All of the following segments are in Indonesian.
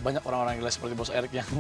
banyak orang-orang gila seperti Bos Erik yang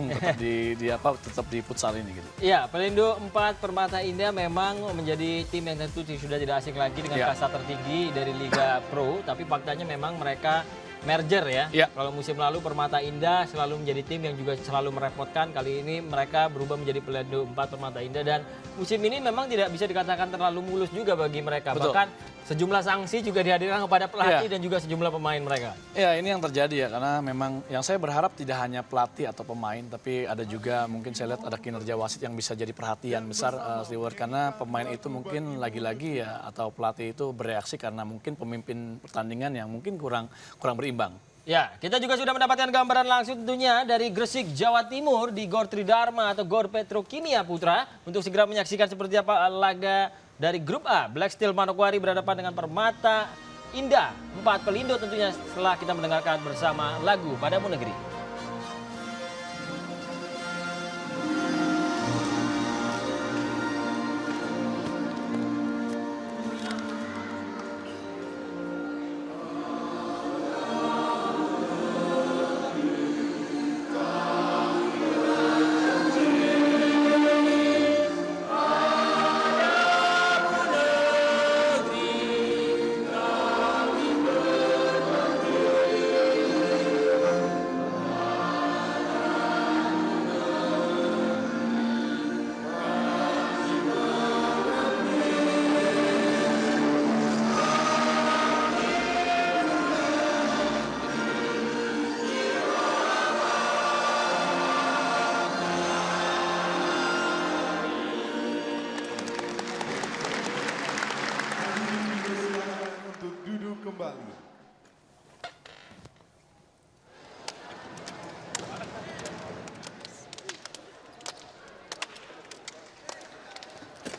tetap di futsal ini gitu. Iya, Pelindo 4 Permata Indah memang menjadi tim yang tentu sudah tidak asing lagi dengan kasta tertinggi dari Liga Pro, tapi faktanya memang mereka merger ya. Kalau musim lalu Permata Indah selalu menjadi tim yang juga selalu merepotkan. Kali ini mereka berubah menjadi Pelindo 4 Permata Indah dan musim ini memang tidak bisa dikatakan terlalu mulus juga bagi mereka. Betul. Bahkan sejumlah sanksi juga dihadirkan kepada pelatih dan juga sejumlah pemain mereka. Ya, ini yang terjadi ya, karena memang yang saya berharap tidak hanya pelatih atau pemain, tapi ada juga mungkin saya lihat ada kinerja wasit yang bisa jadi perhatian besar Stewart, karena pemain itu mungkin lagi-lagi ya atau pelatih itu bereaksi karena mungkin pemimpin pertandingan yang mungkin kurang berimbang. Ya, kita juga sudah mendapatkan gambaran langsung tentunya dari Gresik, Jawa Timur di Gor Tridharma atau Gor Petrokimia Putra untuk segera menyaksikan seperti apa laga dari grup A. Black Steel Manokwari berhadapan dengan Permata Indah 4 Pelindo tentunya setelah kita mendengarkan bersama lagu Padamu Negeri.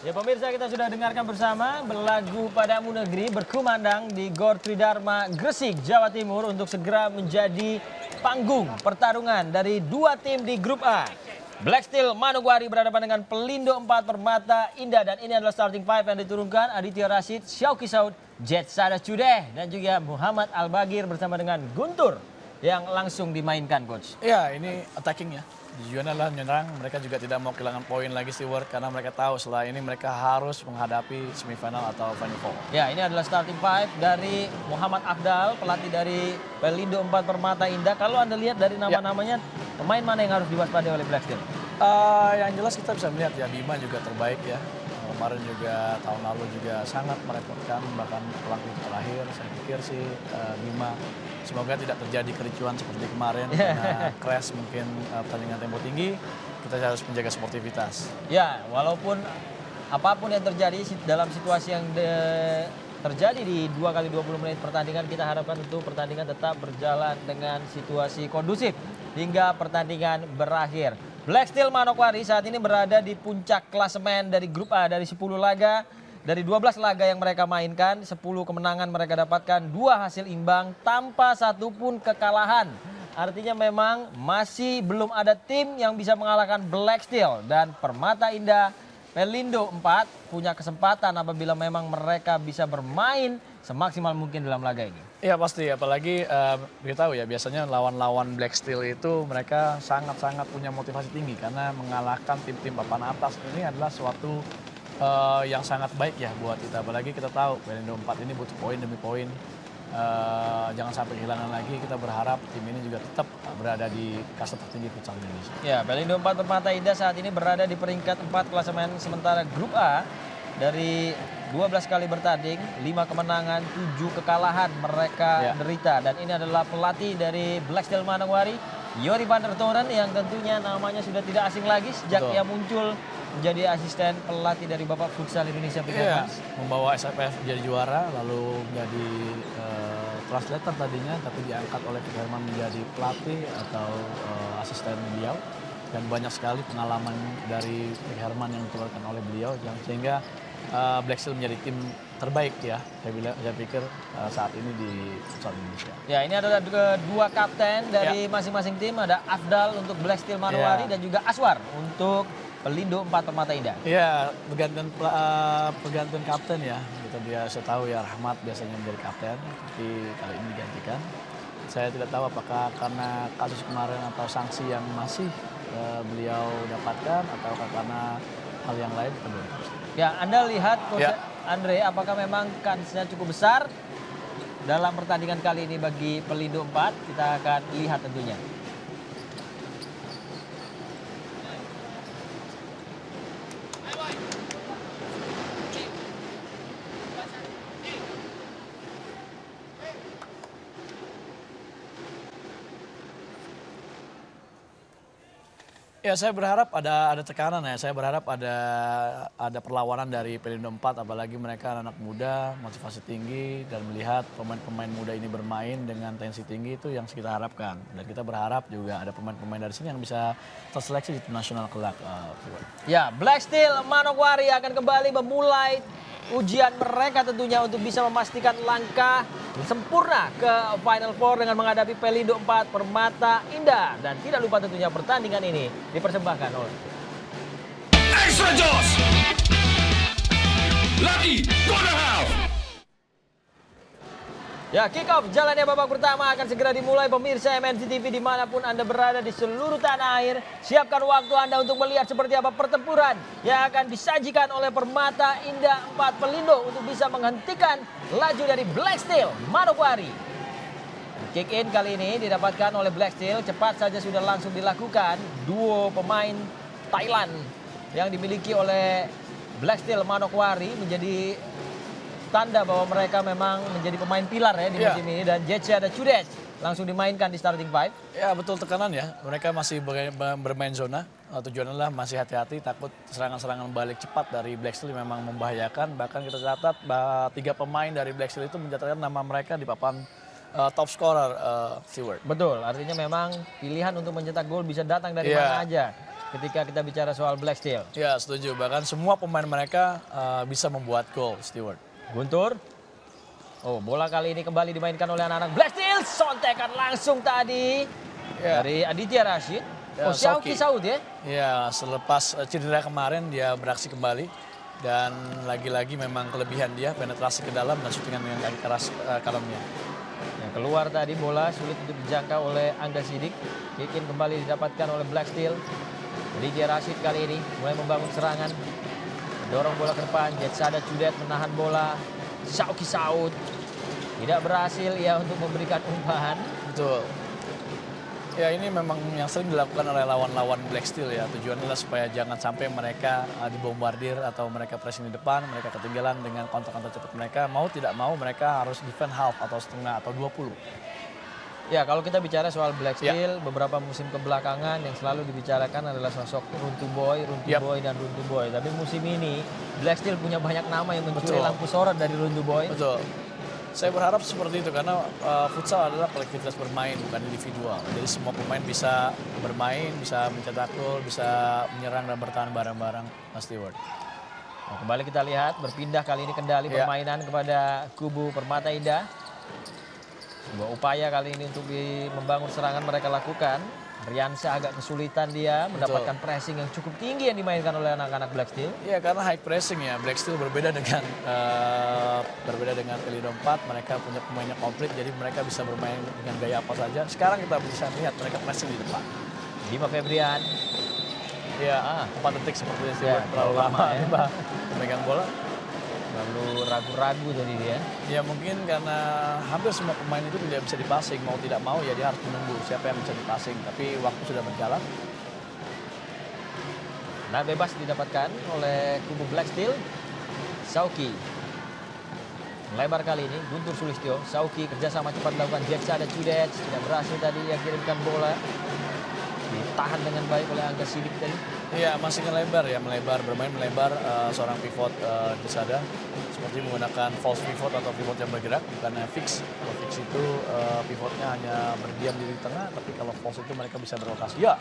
Ya pemirsa, kita sudah dengarkan bersama lagu Padamu Negeri berkumandang di Gor Tridharma Gresik, Jawa Timur untuk segera menjadi panggung pertarungan dari dua tim di grup A. Black Steel Manokwari berhadapan dengan Pelindo 4 Permata Indah dan ini adalah starting five yang diturunkan Aditya Rashid, Syauki Saud, Jet Sada Cudeh dan juga Muhammad Al-Bagir bersama dengan Guntur yang langsung dimainkan, Coach. Ya, ini attacking ya. Tujuannya adalah menyerang, mereka juga tidak mau kehilangan poin lagi Stewart karena mereka tahu setelah ini mereka harus menghadapi semifinal atau final four. Ya, ini adalah starting five dari Muhammad Afdal, pelatih dari Pelindo 4 Permata Indah. Kalau Anda lihat dari nama-namanya, pemain mana yang harus diwaspadai oleh Black Steel? Yang jelas kita bisa melihat ya Bima juga terbaik ya. Kemarin juga tahun lalu juga sangat merepotkan bahkan pulang pintu terakhir. Saya pikir sih Bima semoga tidak terjadi kericuan seperti kemarin karena crash mungkin pertandingan tempo tinggi. Kita harus menjaga sportivitas. Ya, walaupun apapun yang terjadi dalam situasi yang terjadi di 2x20 menit pertandingan, kita harapkan tentu pertandingan tetap berjalan dengan situasi kondusif hingga pertandingan berakhir. Black Steel Manokwari saat ini berada di puncak klasemen dari grup A dari 10 laga. Dari 12 laga yang mereka mainkan, 10 kemenangan mereka dapatkan, 2 hasil imbang tanpa satupun kekalahan. Artinya memang masih belum ada tim yang bisa mengalahkan Black Steel dan Permata Indah. Pelindo 4 punya kesempatan apabila memang mereka bisa bermain semaksimal mungkin dalam laga ini. Iya pasti, apalagi kita tahu ya biasanya lawan-lawan Black Steel itu mereka sangat-sangat punya motivasi tinggi karena mengalahkan tim-tim papan atas ini adalah suatu yang sangat baik ya buat kita. Apalagi kita tahu Pelindo 4 ini butuh poin demi poin. Jangan sampai kehilangan lagi, kita berharap tim ini juga tetap berada di kasta tertinggi futsal Indonesia. Ya, Pelindo 4 Permata Indah saat ini berada di peringkat 4 klasemen sementara grup A. Dari 12 kali bertanding, 5 kemenangan, 7 kekalahan mereka derita. Dan ini adalah pelatih dari Black Steel Manokwari, Yori van der Toren yang tentunya namanya sudah tidak asing lagi sejak ia muncul menjadi asisten pelatih dari Bapak Futsal Indonesia Peter Hans. Membawa SFF jadi juara, lalu menjadi translator tadinya, tapi diangkat oleh Peter Herman menjadi pelatih atau asisten beliau. Dan banyak sekali pengalaman dari Peter Herman yang dikeluarkan oleh beliau, sehingga Black Steel menjadi tim terbaik ya, saya pikir saat ini di futsal Indonesia. Ya, ini adalah kedua kapten dari masing-masing tim. Ada Afdal untuk Black Steel Manokwari dan juga Aswar untuk Pelindo 4 Permata Indah. Iya, pergantian kapten ya. Kita biasa tahu ya Rahmat biasanya menjadi kapten, tapi kali ini digantikan. Saya tidak tahu apakah karena kasus kemarin atau sanksi yang masih beliau dapatkan atau karena hal yang lain kita belum tahu. Ya, Anda lihat Coach Ya. Andre, apakah memang kansnya cukup besar dalam pertandingan kali ini bagi Pelindo 4? Kita akan lihat tentunya. Ya, saya berharap ada tekanan ya. Saya berharap ada perlawanan dari Pelindo 4, apalagi mereka anak muda, motivasi tinggi, dan melihat pemain-pemain muda ini bermain dengan tensi tinggi itu yang kita harapkan. Dan kita berharap juga ada pemain-pemain dari sini yang bisa terseleksi di tim nasional kelak. Ya, Black Steel Manokwari akan kembali memulai ujian mereka tentunya untuk bisa memastikan langkah sempurna ke Final Four dengan menghadapi Pelindo 4 Permata Indah. Dan tidak lupa tentunya pertandingan ini dipersembahkan oleh Extra Joss! Lucky Corner Half! Ya, kick off jalannya babak pertama akan segera dimulai pemirsa MNC TV dimanapun Anda berada di seluruh tanah air. Siapkan waktu Anda untuk melihat seperti apa pertempuran yang akan disajikan oleh Permata Indah 4 Pelindo untuk bisa menghentikan laju dari Black Steel Manokwari. Kick in kali ini didapatkan oleh Black Steel, cepat saja sudah langsung dilakukan. Duo pemain Thailand yang dimiliki oleh Black Steel Manokwari menjadi tanda bahwa mereka memang menjadi pemain pilar ya di musim ini. Dan Jetsia ada Cudes langsung dimainkan di starting five. Ya, betul, tekanan ya. Mereka masih bermain zona. Tujuannya adalah masih hati-hati, takut serangan-serangan balik cepat dari Black Steel memang membahayakan. Bahkan kita catat 3 pemain dari Black Steel itu mencatatkan nama mereka di papan top scorer, Stewart. Betul, artinya memang pilihan untuk mencetak gol bisa datang dari mana aja ketika kita bicara soal Black Steel. Ya, setuju. Bahkan semua pemain mereka bisa membuat gol, Stewart. Guntur. Oh, bola kali ini kembali dimainkan oleh anak-anak Black Steel. Sontekan langsung tadi dari Aditya Rashid. Ya, Syauki Saud ya. Ya, selepas cedera kemarin dia beraksi kembali. Dan lagi-lagi memang kelebihan dia, penetrasi ke dalam dan syutingan dengan kaki keras kanannya. Yang keluar tadi bola sulit untuk dijangkau oleh Angga Sidik. Kick in kembali didapatkan oleh Black Steel. Aditya Rashid kali ini mulai membangun serangan. Dorong bola ke depan, Jetsada Cudet menahan bola. Syauki Saud tidak berhasil ya untuk memberikan umpan. Betul. Ya, ini memang yang sering dilakukan oleh lawan-lawan Black Steel ya. Tujuannya adalah supaya jangan sampai mereka dibombardir atau mereka pressing di depan, mereka ketinggalan dengan counter-counter cepat mereka. Mau tidak mau mereka harus defend half atau setengah atau 20. Ya, kalau kita bicara soal Black Steel, beberapa musim kebelakangan yang selalu dibicarakan adalah sosok Runtu Boy, Boy, dan Runtu Boy. Tapi musim ini Black Steel punya banyak nama yang mencuri lampu sorot dari Runtu Boy. Betul. Saya berharap seperti itu karena futsal adalah kolektivitas bermain, bukan individual. Jadi semua pemain bisa bermain, bisa mencetak gol, bisa menyerang dan bertahan bareng-bareng, Mas Stewart. Nah, kembali kita lihat berpindah kali ini kendali permainan kepada kubu Permata Indah. Sebuah upaya kali ini untuk membangun serangan mereka lakukan. Riansyah agak kesulitan dia mendapatkan pressing yang cukup tinggi yang dimainkan oleh anak-anak Black Steel. Iya, karena high pressing ya. Black Steel berbeda dengan Pelindo 4. Mereka punya pemainnya komplit, jadi mereka bisa bermain dengan gaya apa saja. Sekarang kita bisa lihat mereka pressing di depan. Bima Febrian. Iya, 4 detik seperti itu. Terlalu lama ya. Memegang bola. Lalu ragu-ragu tadi dia. Ya, mungkin karena hampir semua pemain itu tidak bisa dipassing. Mau tidak mau ya dia harus menunggu siapa yang bisa dipassing. Tapi waktu sudah berjalan. Nah, bebas didapatkan oleh kubu Black Steel. Sauki. Melebar kali ini, Guntur Sulistyo. Sauki kerjasama cepat dilakukan. Jetsa ada Cudet. Tidak berhasil tadi yang kirimkan bola. Ditahan dengan baik oleh Angga Sidik tadi. Iya, masih melebar ya, bermain melebar seorang pivot Jesada seperti menggunakan false pivot atau pivot yang bergerak, bukannya fix. Kalau fix itu pivotnya hanya berdiam di tengah, tapi kalau false itu mereka bisa berlokasi. Ya,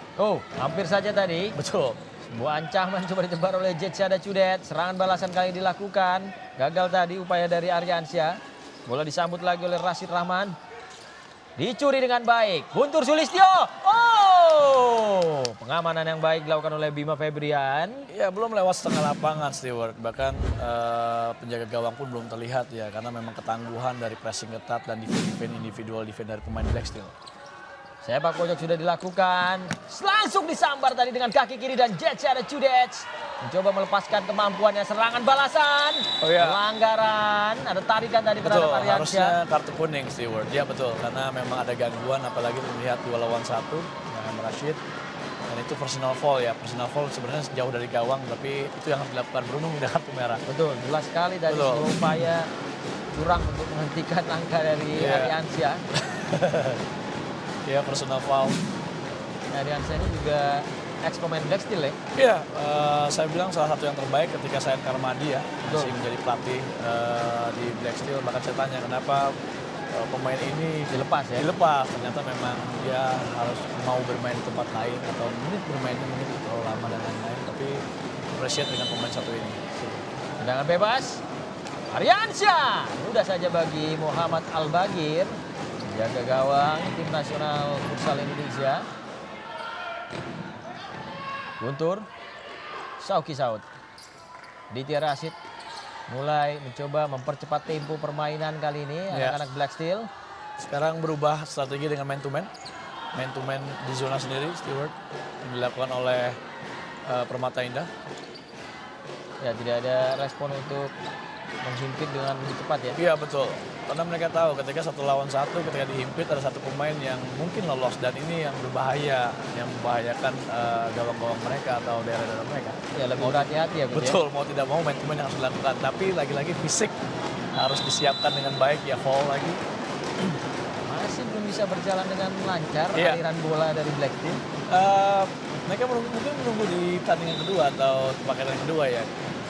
Hampir saja tadi. betul. Sebuah ancaman coba ditebar oleh Jetsada Cudet. Serangan balasan kali dilakukan. Gagal tadi upaya dari Aryansyah. Bola disambut lagi oleh Rashid Rahman. Dicuri dengan baik. Guntur Sulistyo. Pengamanan yang baik dilakukan oleh Bima Febrian. Ya belum lewat setengah lapangan Stewart, bahkan penjaga gawang pun belum terlihat ya karena memang ketangguhan dari pressing ketat dan defense individual dari pemain Black Steel. Sepak pojok sudah dilakukan. Langsung disambar tadi dengan kaki kiri dan Jets ada Cudec. Mencoba melepaskan kemampuannya, serangan balasan. Oh ya. Pelanggaran, ada tarikan tadi terhadap Betul, Aryansyah. harusnya kartu kuning Stewart. Ya betul, karena memang ada gangguan apalagi terlihat 2 lawan 1 dengan Rashid. Dan itu personal foul ya. Personal foul sebenarnya jauh dari gawang tapi itu yang harus dilakukan. Bruno udah kartu merah. Betul, jelas sekali tadi Betul. sebuah upaya curang untuk menghentikan angka dari Iya. Aryansyah. Ya personal foul. Aryansyah ini juga ex pemain Black Steel ya. Iya, saya bilang salah satu yang terbaik ketika saya Karmadi ya, masih Betul. menjadi pelatih di Black Steel. Bahkan saya tanya kenapa pemain ini Dilepas ya. dilepas. Ternyata memang dia harus mau bermain di tempat lain atau menit bermainnya mungkin terlalu lama dan lain-lain. Tapi appreciate dengan pemain satu ini. Tendangan bebas. Aryansyah. Mudah saja bagi Muhammad Al-Bagir. Jaga gawang tim nasional futsal Indonesia. Guntur. Sauki Saud. Ditya Rashid mulai mencoba mempercepat tempo permainan kali ini Ya. anak-anak Black Steel. Sekarang berubah strategi dengan man to man. Man to man di zona sendiri, Stewart. Yang dilakukan oleh Permata Indah. Ya, tidak ada respon untuk menghimpit dengan lebih cepat ya. Iya betul, karena mereka tahu ketika 1 lawan 1 ketika dihimpit ada satu pemain yang mungkin lolos dan ini yang berbahaya, yang membahayakan gawang-gawang mereka atau daerah-daerah mereka. Ya, lebih berhati-hati ya, Gus, ya. Betul, mau tidak mau main yang harus dilakukan, tapi lagi-lagi fisik harus disiapkan dengan baik ya foul lagi. Masih belum bisa berjalan dengan lancar Iya. aliran bola dari Black Steel. Mereka mungkin menunggu di tandingan kedua atau pakaian kedua ya.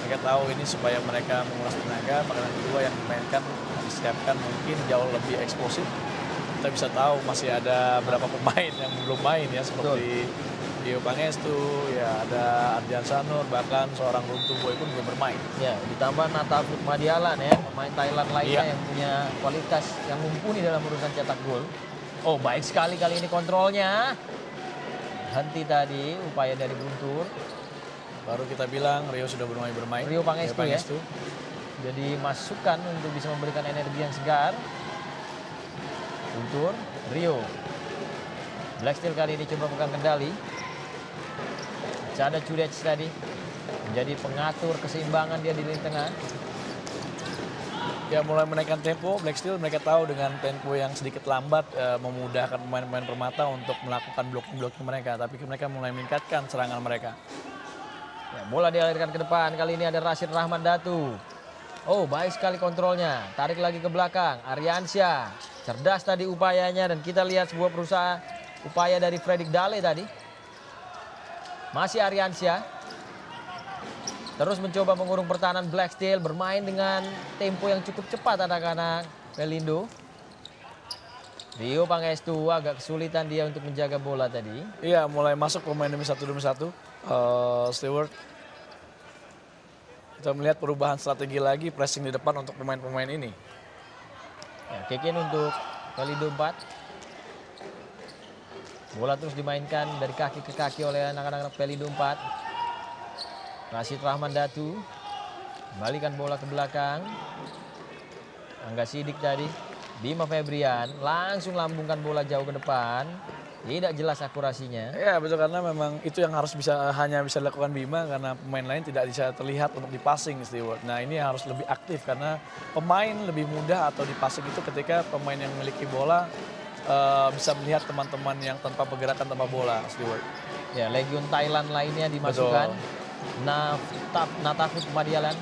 Mereka tahu ini supaya mereka menguras tenaga, pakaian kedua yang dimainkan disiapkan mungkin jauh lebih eksplosif. Kita bisa tahu masih ada berapa pemain yang belum main ya seperti Dio Pangestu, ya ada Ardian Sanur, bahkan seorang Runtuh Boy pun belum bermain. Ya, ditambah Natafut Madialan ya, pemain Thailand lainnya Iya. yang punya kualitas yang mumpuni dalam urusan cetak gol. Oh, baik sekali kali ini kontrolnya. Henti tadi upaya dari Guntur. Baru kita bilang Rio sudah bermain. Rio Pangestu ya. Jadi masukan untuk bisa memberikan energi yang segar. Guntur, Rio. Black Steel kali ini coba pegang kendali. Ada Cudec tadi. Menjadi pengatur keseimbangan dia di lini tengah. Ya mulai menaikkan tempo, Black Steel mereka tahu dengan tempo yang sedikit lambat memudahkan pemain-pemain Permata untuk melakukan blocking mereka. Tapi mereka mulai meningkatkan serangan mereka. Ya, bola dialirkan ke depan. Kali ini ada Rashid Rahman Datu. Oh, baik sekali kontrolnya. Tarik lagi ke belakang. Aryansyah. Cerdas tadi upayanya dan kita lihat sebuah berusaha upaya dari Fredrik Dale tadi. Masih Aryansyah. Terus mencoba mengurung pertahanan Black Steel, bermain dengan tempo yang cukup cepat anak-anak Pelindo. Rio Pangestu agak kesulitan dia untuk menjaga bola tadi. Iya, mulai masuk pemain demi satu. Stewart. Kita melihat perubahan strategi lagi, pressing di depan untuk pemain-pemain ini. Ya, kick in untuk Pelindo 4. Bola terus dimainkan dari kaki ke kaki oleh anak-anak Pelindo 4. Rashid Rahman Datu. Kembalikan bola ke belakang. Angga Sidik tadi. Bima Febrian langsung lambungkan bola jauh ke depan. Tidak jelas akurasinya. Ya betul, karena memang itu yang harus hanya bisa dilakukan Bima karena pemain lain tidak bisa terlihat untuk di passing Stewart. Nah ini harus lebih aktif karena pemain lebih mudah atau di passing itu ketika pemain yang memiliki bola bisa melihat teman-teman yang tanpa pergerakan tanpa bola Stewart. Ya, legion Thailand lainnya dimasukkan. Natafut Madialan.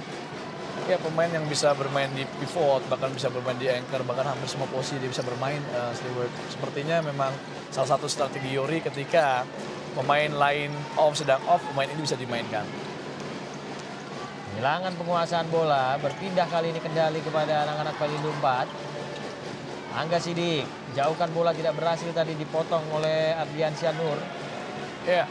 Ya pemain yang bisa bermain di pivot, bahkan bisa bermain di anchor, bahkan hampir semua posisi dia bisa bermain Stewart. Sepertinya memang salah satu strategi Yori ketika pemain lain sedang off, pemain ini bisa dimainkan. Kehilangan penguasaan bola, berpindah kali ini kendali kepada anak-anak Pelindo 4. Angga Sidik, jauhkan bola tidak berhasil tadi dipotong oleh Ardiansyah Nur. Ya,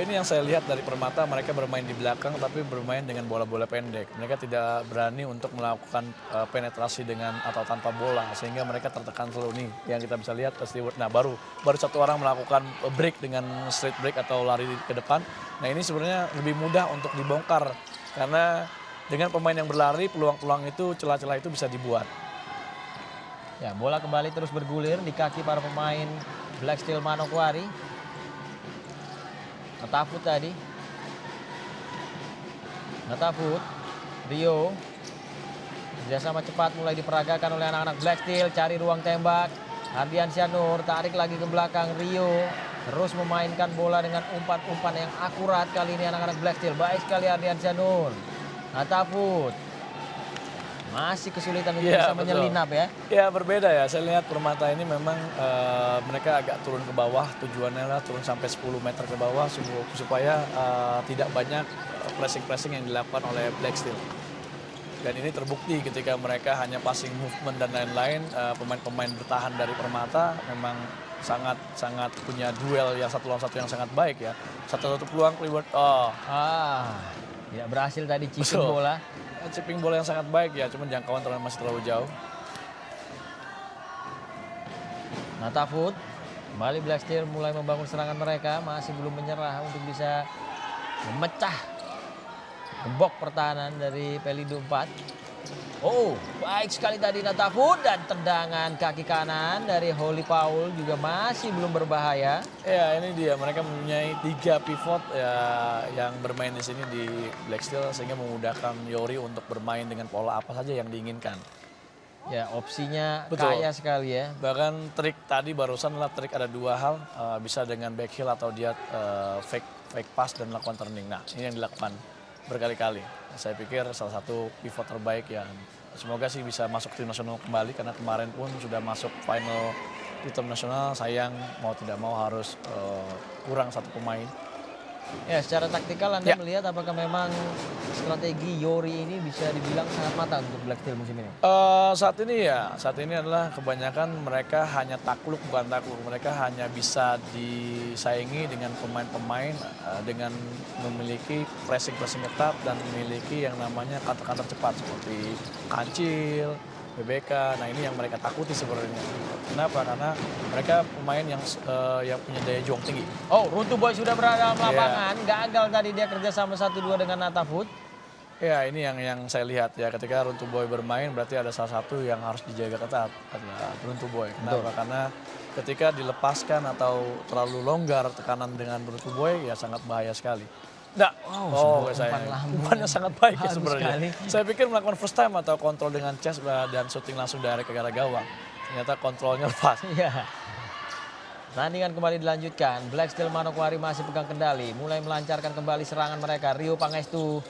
Ini yang saya lihat dari Permata, mereka bermain di belakang tapi bermain dengan bola-bola pendek. Mereka tidak berani untuk melakukan penetrasi dengan atau tanpa bola sehingga mereka tertekan selalu nih. Yang kita bisa lihat Stewart. Nah, baru satu orang melakukan break dengan straight break atau lari ke depan. Nah, ini sebenarnya lebih mudah untuk dibongkar karena dengan pemain yang berlari peluang-peluang itu, celah-celah itu bisa dibuat. Ya, bola kembali terus bergulir di kaki para pemain Black Steel Manokwari. Natafut tadi. Natafut, Rio. Kerjasama cepat mulai diperagakan oleh anak-anak Black Steel. Cari ruang tembak. Ardiansyah Nur tarik lagi ke belakang. Rio terus memainkan bola dengan umpan-umpan yang akurat. Kali ini anak-anak Black Steel. Baik sekali Ardiansyah Nur. Natafut. Masih kesulitan untuk bisa menyelinap ya. Ya berbeda ya, saya lihat Permata ini memang mereka agak turun ke bawah, tujuannya adalah turun sampai 10 meter ke bawah supaya tidak banyak pressing-pressing yang dilakukan oleh Black Steel. Dan ini terbukti ketika mereka hanya passing movement dan lain-lain, pemain-pemain bertahan dari Permata memang sangat punya duel yang satu lawan satu yang sangat baik ya. Satu-satu peluang Clifford, Tidak berhasil tadi chipping bola. Chipping bola yang sangat baik ya, cuman jangkauan masih terlalu jauh. Natafut, kembali Black Steel mulai membangun serangan mereka, masih belum menyerah untuk bisa memecah gembok pertahanan dari Pelindo 4. Oh, baik sekali tadi Natafut dan tendangan kaki kanan dari Holy Paul juga masih belum berbahaya. Ya ini dia, mereka mempunyai 3 pivot ya, yang bermain di sini di Black Steel sehingga memudahkan Yori untuk bermain dengan pola apa saja yang diinginkan. Ya opsinya Betul. kaya sekali ya. Bahkan trik tadi barusan adalah trik ada 2 hal, bisa dengan back heel atau dia fake pass dan melakukan turning. Nah ini yang dilakukan berkali-kali. Saya pikir salah satu pivot terbaik ya. Semoga sih bisa masuk tim nasional kembali karena kemarin pun sudah masuk final di tim nasional. Sayang mau tidak mau harus kurang satu pemain. Ya secara taktikal Anda melihat apakah memang strategi Yori ini bisa dibilang sangat matang untuk Black Steel musim ini? Saat ini adalah kebanyakan mereka hanya takluk bukan takluk. Mereka hanya bisa disaingi dengan pemain-pemain dengan memiliki pressing ketat dan memiliki yang namanya counter cepat seperti Kancil, BBK. Nah ini yang mereka takuti sebenarnya. Kenapa? Karena mereka pemain yang punya daya juang tinggi. Oh, Runtuh Boy sudah berada dalam lapangan. Gagal tadi dia kerjasama 1-2 dengan Natafut. Ya ini yang saya lihat ya, ketika Runtuh Boy bermain berarti ada salah satu yang harus dijaga ketat adalah Runtuh Boy. Kenapa? Karena ketika dilepaskan atau terlalu longgar tekanan dengan Runtuh Boy ya sangat bahaya sekali. Nah, umpannya sangat baik ya sebenarnya. Saya pikir melakukan first time atau kontrol dengan chest dan shooting langsung dari ke arah gawang. Ternyata kontrolnya lepas. Iya. Pertandingan kembali dilanjutkan. Black Steel Manokwari masih pegang kendali. Mulai melancarkan kembali serangan mereka. Rio Pangestu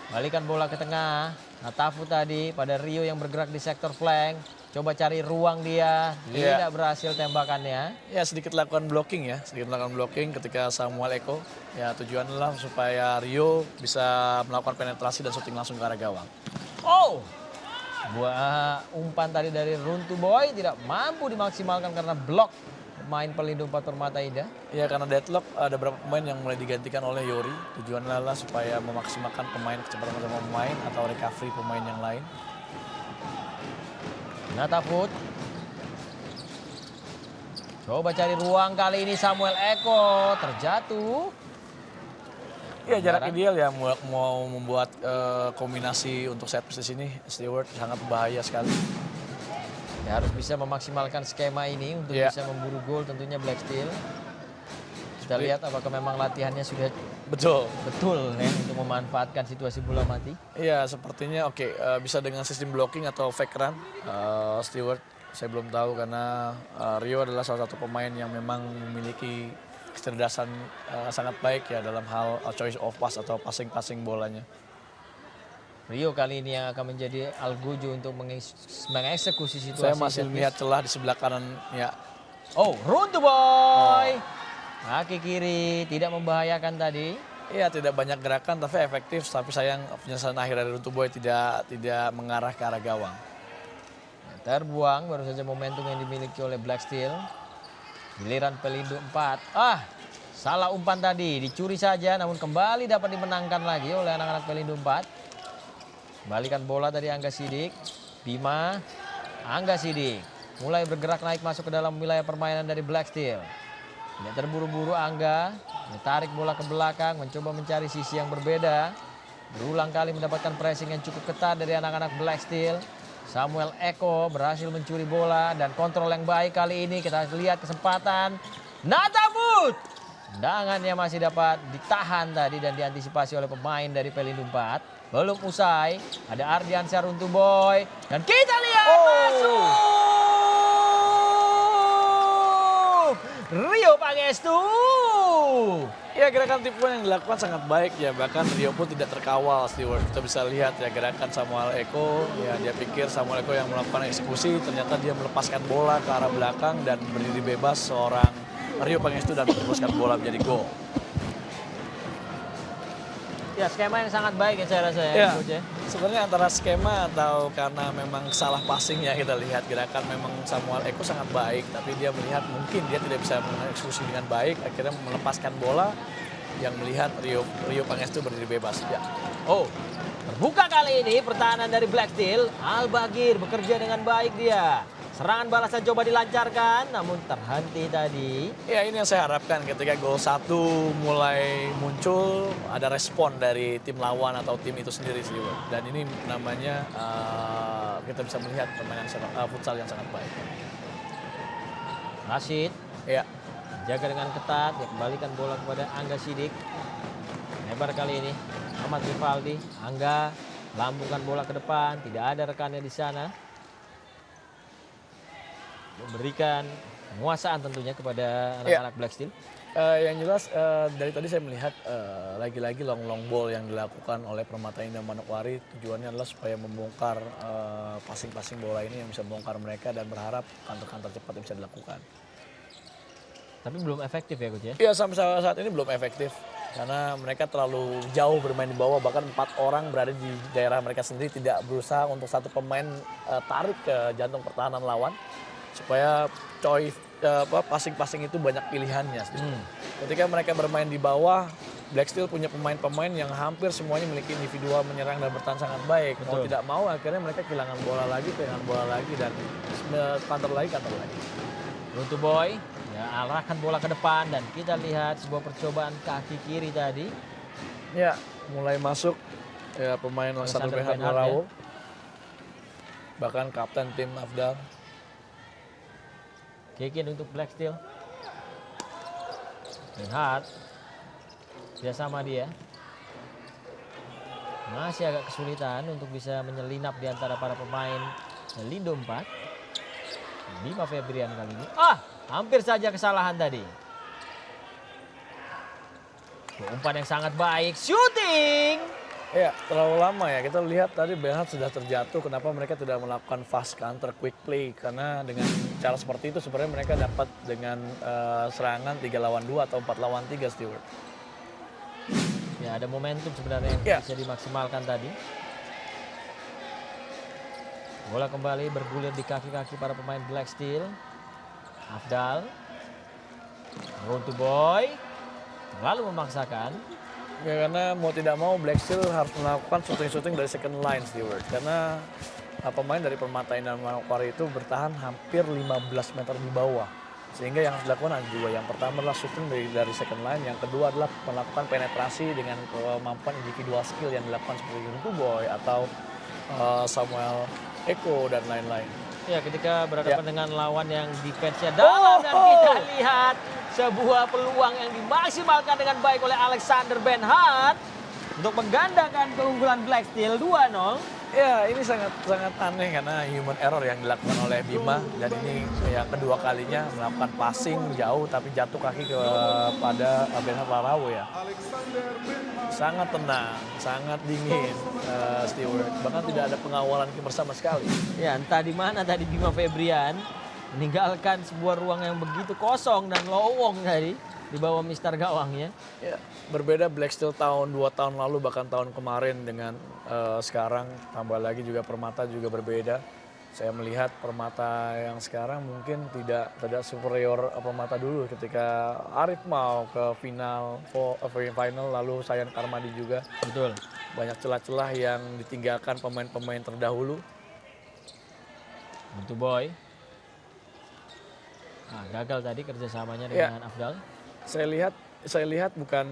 balikan bola ke tengah. Natafut tadi pada Rio yang bergerak di sektor flank. Coba cari ruang dia. Tidak berhasil tembakannya. Ya sedikit lakukan blocking ya. Sedikit melakukan blocking ketika Samuel Eko. Ya tujuan adalah supaya Rio bisa melakukan penetrasi dan shooting langsung ke arah gawang. Oh! Buah umpan tadi dari Runtuh Boy tidak mampu dimaksimalkan karena blok pemain Pelindo 4 Permata Indah. Ya karena deadlock ada beberapa pemain yang mulai digantikan oleh Yori. Tujuannya adalah supaya memaksimalkan kecepatan pemain atau recovery pemain yang lain. Natafut. Coba cari ruang kali ini Samuel Eko terjatuh. Iya jarak ideal ya mau membuat kombinasi untuk set piece di sini Stewart sangat bahaya sekali. Ya harus bisa memaksimalkan skema ini untuk bisa memburu gol tentunya Black Steel. Kita lihat apakah memang latihannya sudah betul ya untuk memanfaatkan situasi bola mati. Iya sepertinya bisa dengan sistem blocking atau fake run Stewart. Saya belum tahu karena Rio adalah salah satu pemain yang memang memiliki kecerdasan sangat baik ya dalam hal choice of pass atau passing bolanya. Rio kali ini yang akan menjadi algojo untuk mengeksekusi situasi. Saya masih melihat celah di sebelah kanan ya. Oh, Runtuh Boy. Kaki kiri tidak membahayakan tadi. Iya tidak banyak gerakan tapi efektif. Tapi sayang penyelesaian akhir dari Runtuh Boy tidak mengarah ke arah gawang. Terbuang baru saja momentum yang dimiliki oleh Black Steel. Giliran Pelindo 4. Salah umpan tadi, dicuri saja namun kembali dapat dimenangkan lagi oleh anak-anak Pelindo 4. Balikan bola dari Angga Sidik. Bima, Angga Sidik. Mulai bergerak naik masuk ke dalam wilayah permainan dari Black Steel. Tidak terburu-buru Angga, ditarik bola ke belakang, mencoba mencari sisi yang berbeda. Berulang kali mendapatkan pressing yang cukup ketat dari anak-anak Black Steel. Samuel Eko berhasil mencuri bola dan kontrol yang baik kali ini. Kita lihat kesempatan. Natafut! Tendangannya masih dapat ditahan tadi dan diantisipasi oleh pemain dari Pelindo 4. Belum usai, ada Ardiansyah Runtuboy. Dan kita lihat masuk! Rio Pangestu. Ya, gerakan tipuan yang dilakukan sangat baik ya, bahkan Rio pun tidak terkawal, Stewart. Kita bisa lihat ya gerakan Samuel Eko, ya dia pikir Samuel Eko yang melakukan eksekusi, ternyata dia melepaskan bola ke arah belakang dan berdiri bebas seorang Rio Pangestu dan meneruskan bola menjadi gol. Ya, skema yang sangat baik ya saya rasa ya, Ya, Coach ya. sebenarnya antara skema atau karena memang salah passing ya, kita lihat gerakan memang Samuel Eko sangat baik, tapi dia melihat mungkin dia tidak bisa mengeksekusi dengan baik, akhirnya melepaskan bola yang melihat Rio Pangestu berdiri bebas. Ya. Oh, terbuka kali ini pertahanan dari Black Steel. Al-Bagir bekerja dengan baik dia. Serangan balasan coba dilancarkan, namun terhenti tadi. Ya, ini yang saya harapkan ketika gol 1 mulai muncul, ada respon dari tim lawan atau tim itu sendiri sih. Dan ini namanya kita bisa melihat permainan futsal yang sangat baik. Rashid Ya, jaga dengan ketat, dia kembalikan bola kepada Angga Sidik. Lebar kali ini, Ahmad Rivaldi. Angga lambungkan bola ke depan, tidak ada rekannya di sana. Memberikan penguasaan tentunya kepada anak-anak Black Steel. yang jelas dari tadi saya melihat lagi-lagi long ball yang dilakukan oleh Permata Indah Manokwari, tujuannya adalah supaya membongkar passing bola ini yang bisa membongkar mereka dan berharap kantor-kantor cepat yang bisa dilakukan. Tapi belum efektif ya Coach ya? Ya, sampai saat ini belum efektif karena mereka terlalu jauh bermain di bawah, bahkan 4 orang berada di daerah mereka sendiri, tidak berusaha untuk satu pemain tarik ke jantung pertahanan lawan supaya passing itu banyak pilihannya. Ketika mereka bermain di bawah, Black Steel punya pemain-pemain yang hampir semuanya memiliki individual menyerang dan bertahan sangat baik. Mau tidak mau akhirnya mereka kehilangan bola lagi dan kantor lagi. Runtuboy ya, arahkan bola ke depan dan kita lihat sebuah percobaan kaki kiri tadi. Ya, mulai masuk ya pemain Alexander Benhart Larawo. Bahkan kapten tim Afdal. Kick-in untuk Black Steel. Benhart. Dia sama dia. Masih agak kesulitan untuk bisa menyelinap di antara para pemain Pelindo 4. Bima Febrian kali ini. Hampir saja kesalahan tadi. Umpan yang sangat baik. Shooting! Ya, terlalu lama ya. Kita lihat tadi Benhart sudah terjatuh. Kenapa mereka tidak melakukan fast counter quick play? Karena dengan cara seperti itu sebenarnya mereka dapat dengan serangan 3 lawan 2 atau 4 lawan 3, Stewart. Ya, ada momentum sebenarnya yang bisa dimaksimalkan tadi. Bola kembali bergulir di kaki-kaki para pemain Black Steel. Afdal. Runtuboy. Terlalu memaksakan. Ya, karena mau tidak mau Black Steel harus melakukan shooting dari second line, Stewart. Karena pemain dari Permata Indah Manokwari itu bertahan hampir 15 meter di bawah. Sehingga yang harus dilakukan ada 2. Yang pertama adalah shooting dari second line. Yang kedua adalah melakukan penetrasi dengan kemampuan individual skill yang dilakukan seperti Runtuboy atau Samuel Eko dan lain-lain. Ya, ketika berhadapan dengan lawan yang defense-nya dalam dan kita lihat sebuah peluang yang dimaksimalkan dengan baik oleh Alexander Benhart untuk menggandakan keunggulan Black Steel 2-0. Ya, ini sangat aneh karena human error yang dilakukan oleh Bima dan ini yang kedua kalinya melakukan passing jauh tapi jatuh kaki kepada Benhart Larawo ya. Sangat tenang, sangat dingin, Stewart. Bahkan tidak ada pengawalan bersama sekali. Ya, entah di mana tadi Bima Febrian meninggalkan sebuah ruang yang begitu kosong dan lowong tadi di bawah mistar gawangnya. Ya, berbeda Black Steel tahun 2 tahun lalu bahkan tahun kemarin dengan sekarang, tambah lagi juga Permata juga berbeda. Saya melihat Permata yang sekarang mungkin tidak superior Permata dulu ketika Arif mau ke final lalu Sayan Karmadi juga. Betul. Banyak celah-celah yang ditinggalkan pemain-pemain terdahulu. Untuk Boy. Nah, gagal tadi kerjasamanya Ya. dengan Afdal. Saya lihat bukan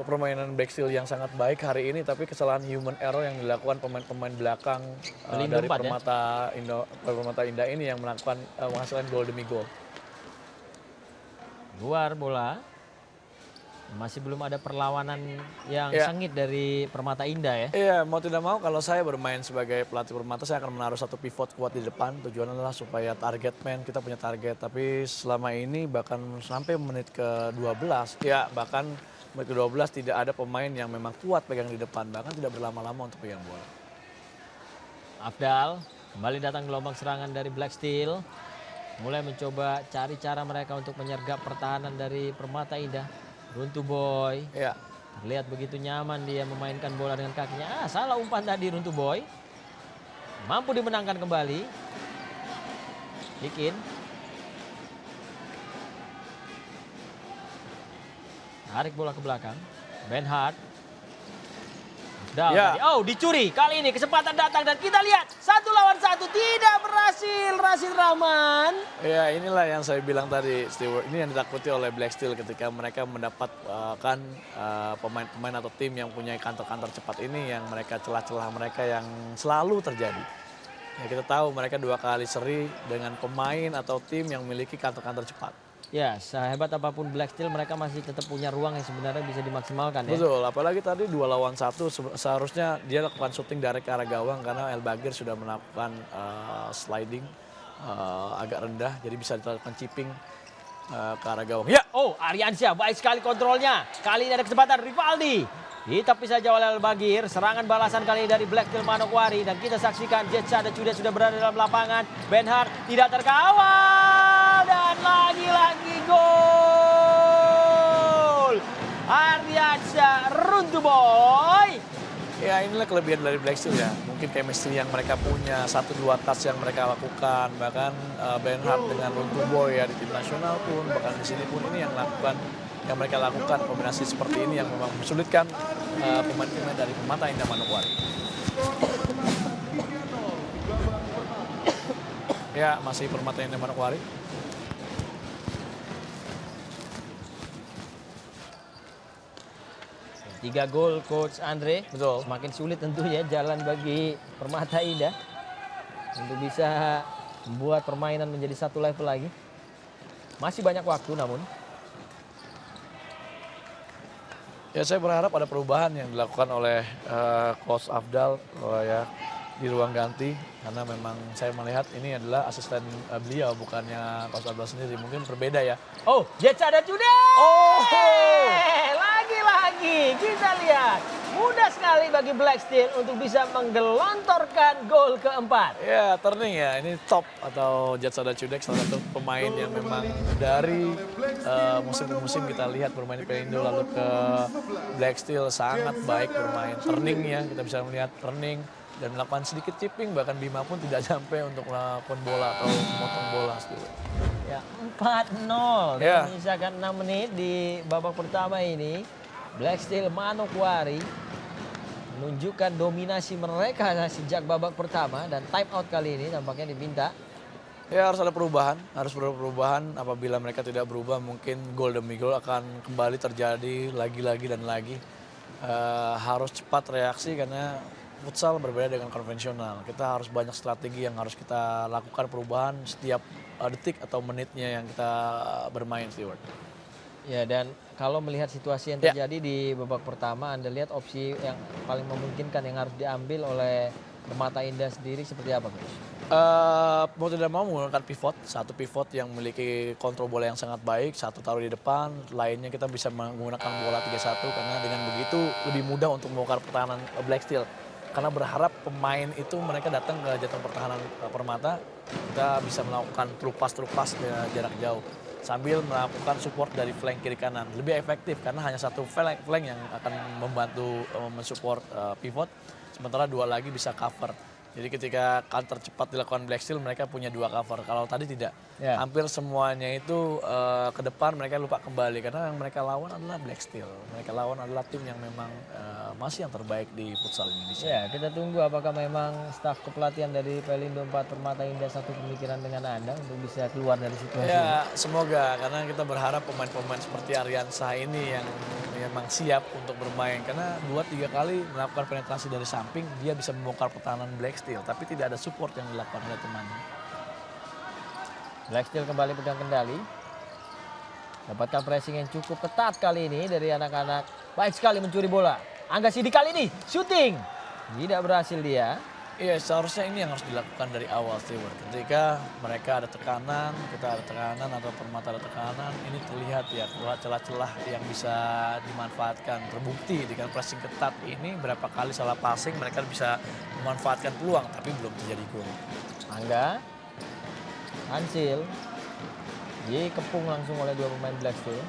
permainan backsteel yang sangat baik hari ini, tapi kesalahan human error yang dilakukan pemain-pemain belakang Pelindung dari empat, ya? Permata Indah ini yang menghasilkan gol demi gol. Luar bola. Masih belum ada perlawanan yang Ya. sengit dari Permata Indah ya. Iya, mau tidak mau kalau saya bermain sebagai pelatih Permata, saya akan menaruh satu pivot kuat di depan. Tujuannya adalah supaya target man, kita punya target. Tapi selama ini bahkan sampai menit ke-12, ya bahkan menit ke-12 tidak ada pemain yang memang kuat pegang di depan. Bahkan tidak berlama-lama untuk pegang bola. Afdal kembali datang gelombang serangan dari Black Steel. Mulai mencoba cari cara mereka untuk menyergap pertahanan dari Permata Indah. Runtuh Boy. Ya, Terlihat begitu nyaman dia memainkan bola dengan kakinya. Salah umpan tadi Runtuh Boy. Mampu dimenangkan kembali. Bikin. Tarik bola ke belakang. Ben Hart. Down Ya. tadi. Oh, dicuri. Kali ini kesempatan datang dan kita lihat 1 lawan 1 tidak berhasil. Rashid Rahman. ya inilah yang saya bilang tadi, Stewart. Ini yang ditakuti oleh Black Steel ketika mereka mendapatkan pemain-pemain atau tim yang punya kantor-kantor cepat ini, yang mereka celah-celah mereka yang selalu terjadi. Ya, kita tahu mereka 2 kali seri dengan pemain atau tim yang memiliki kantor-kantor cepat. Ya, sehebat apapun Black Steel mereka masih tetap punya ruang yang sebenarnya bisa dimaksimalkan ya. Betul, apalagi tadi 2 lawan 1 seharusnya dia lakukan syuting dari ke arah gawang karena El Bagir sudah melakukan sliding agak rendah, jadi bisa dilakukan chipping ke arah gawang. Ya, Oh, Aryansyah baik sekali kontrolnya. Kali ini ada kesempatan Rivaldi. Ditepis saja oleh Al-Bagir. Serangan balasan kali ini dari Black Steel Manokwari. Dan kita saksikan Jetsa dan Cuda sudah berada dalam lapangan. Ben Hart tidak terkawal. Dan lagi-lagi gol. Aryansyah Runtuh Boy. ya inilah kelebihan dari Black Steel ya. Mungkin chemistry yang mereka punya, 1-2 touch yang mereka lakukan. Bahkan Ben Hart dengan Runtuh Boy ya di tim nasional pun, bahkan di sini pun ini yang mereka lakukan kombinasi seperti ini yang memang mensulitkan pemain-pemain dari Permata Indah Manokwari. Ya, masih Permata Indah Manokwari. Tiga gol Coach Andre. Betul. Semakin sulit tentunya jalan bagi Permata Indah untuk bisa membuat permainan menjadi satu level lagi. Masih banyak waktu namun. Ya, saya berharap ada perubahan yang dilakukan oleh Coach Afdal ya di ruang ganti, karena memang saya melihat ini adalah asisten beliau, bukannya Coach Afdal sendiri. Mungkin berbeda ya. Oh, Jetsa dan Cude! Oh! Lagi-lagi kita lihat. Mudah sekali bagi Black Steel untuk bisa menggelontorkan gol keempat. Ya, Turning ya, ini top atau Jatsada Cudek, salah satu pemain yang memang dari musim ke musim kita lihat bermain di Pelindo lalu ke Black Steel sangat baik bermain. Turning ya, kita bisa melihat turning dan melakukan sedikit chipping, bahkan Bima pun tidak sampai untuk melakukan bola atau memotong bola. Ya, 4-0. Ya. Menyisakan 6 menit di babak pertama ini. Black Steel Manokwari menunjukkan dominasi mereka sejak babak pertama dan time out kali ini tampaknya diminta. Ya, harus ada perubahan, Apabila mereka tidak berubah, mungkin gol demi gol akan kembali terjadi lagi dan lagi. Harus cepat reaksi karena futsal berbeda dengan konvensional. Kita harus banyak strategi yang harus kita lakukan perubahan setiap detik atau menitnya yang kita bermain, Stewart. Ya, dan kalau melihat situasi yang Ya. terjadi di babak pertama, Anda lihat opsi yang paling memungkinkan yang harus diambil oleh Permata Indah sendiri seperti apa, Coach? Mau tidak mau menggunakan pivot, satu pivot yang memiliki kontrol bola yang sangat baik, satu taruh di depan, lainnya kita bisa menggunakan bola 3-1 karena dengan begitu lebih mudah untuk membongkar pertahanan Black Steel. Karena berharap pemain itu mereka datang ke jantung pertahanan Permata, kita bisa melakukan trupas jarak jauh sambil melakukan support dari flank kiri kanan. Lebih efektif karena hanya satu flank yang akan membantu mensupport pivot, sementara 2 lagi bisa cover. Jadi ketika counter cepat dilakukan Black Steel, mereka punya 2 cover. Kalau tadi tidak, Ya. hampir semuanya itu ke depan mereka lupa kembali karena yang mereka lawan adalah Black Steel. Mereka lawan adalah tim yang memang masih yang terbaik di futsal Indonesia. Ya, kita tunggu apakah memang staf kepelatihan dari Pelindo 4 Permata Indah satu pemikiran dengan Anda untuk bisa keluar dari situasi ini. Ya, semoga karena kita berharap pemain-pemain seperti Aryan Shah ini yang memang siap untuk bermain karena 2-3 kali melakukan penetrasi dari samping dia bisa membongkar pertahanan Black Steel tapi tidak ada support yang dilakukan oleh temannya. Black Steel kembali pegang kendali. Dapatkan pressing yang cukup ketat kali ini dari anak-anak. Baik sekali mencuri bola. Angga Sidik kali ini shooting. Tidak berhasil dia. Iya, seharusnya ini yang harus dilakukan dari awal Stewart. Ketika mereka ada tekanan, kita ada tekanan atau Permata ada tekanan, ini terlihat ya celah-celah yang bisa dimanfaatkan. Terbukti dengan pressing ketat ini berapa kali salah passing mereka bisa memanfaatkan peluang tapi belum terjadi gol. Angga. Hansil. Dikepung langsung oleh 2 pemain Black Steel.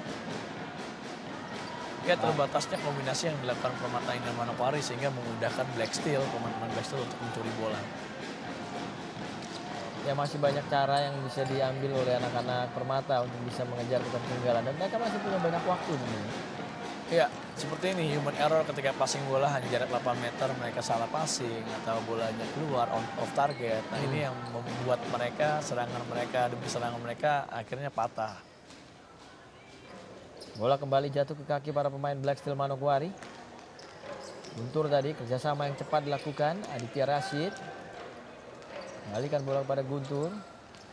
Ya terbatasnya kombinasi yang dilakukan Permata Indah Manokwari sehingga memudahkan Black Steel, pemain-pemain Black Steel untuk mencuri bola. Ya masih banyak cara yang bisa diambil oleh anak-anak Permata untuk bisa mengejar ketertinggalan. Dan mereka masih punya banyak waktu nih. Ya, seperti ini human error ketika passing bola hanya jarak 8 meter mereka salah passing atau bolanya keluar off target. Nah ini yang membuat mereka serangan mereka demi serangan mereka akhirnya patah. Bola kembali jatuh ke kaki para pemain Black Steel Manokwari. Guntur tadi kerjasama yang cepat dilakukan. Aditya Rashid. Kembalikan bola kepada Guntur.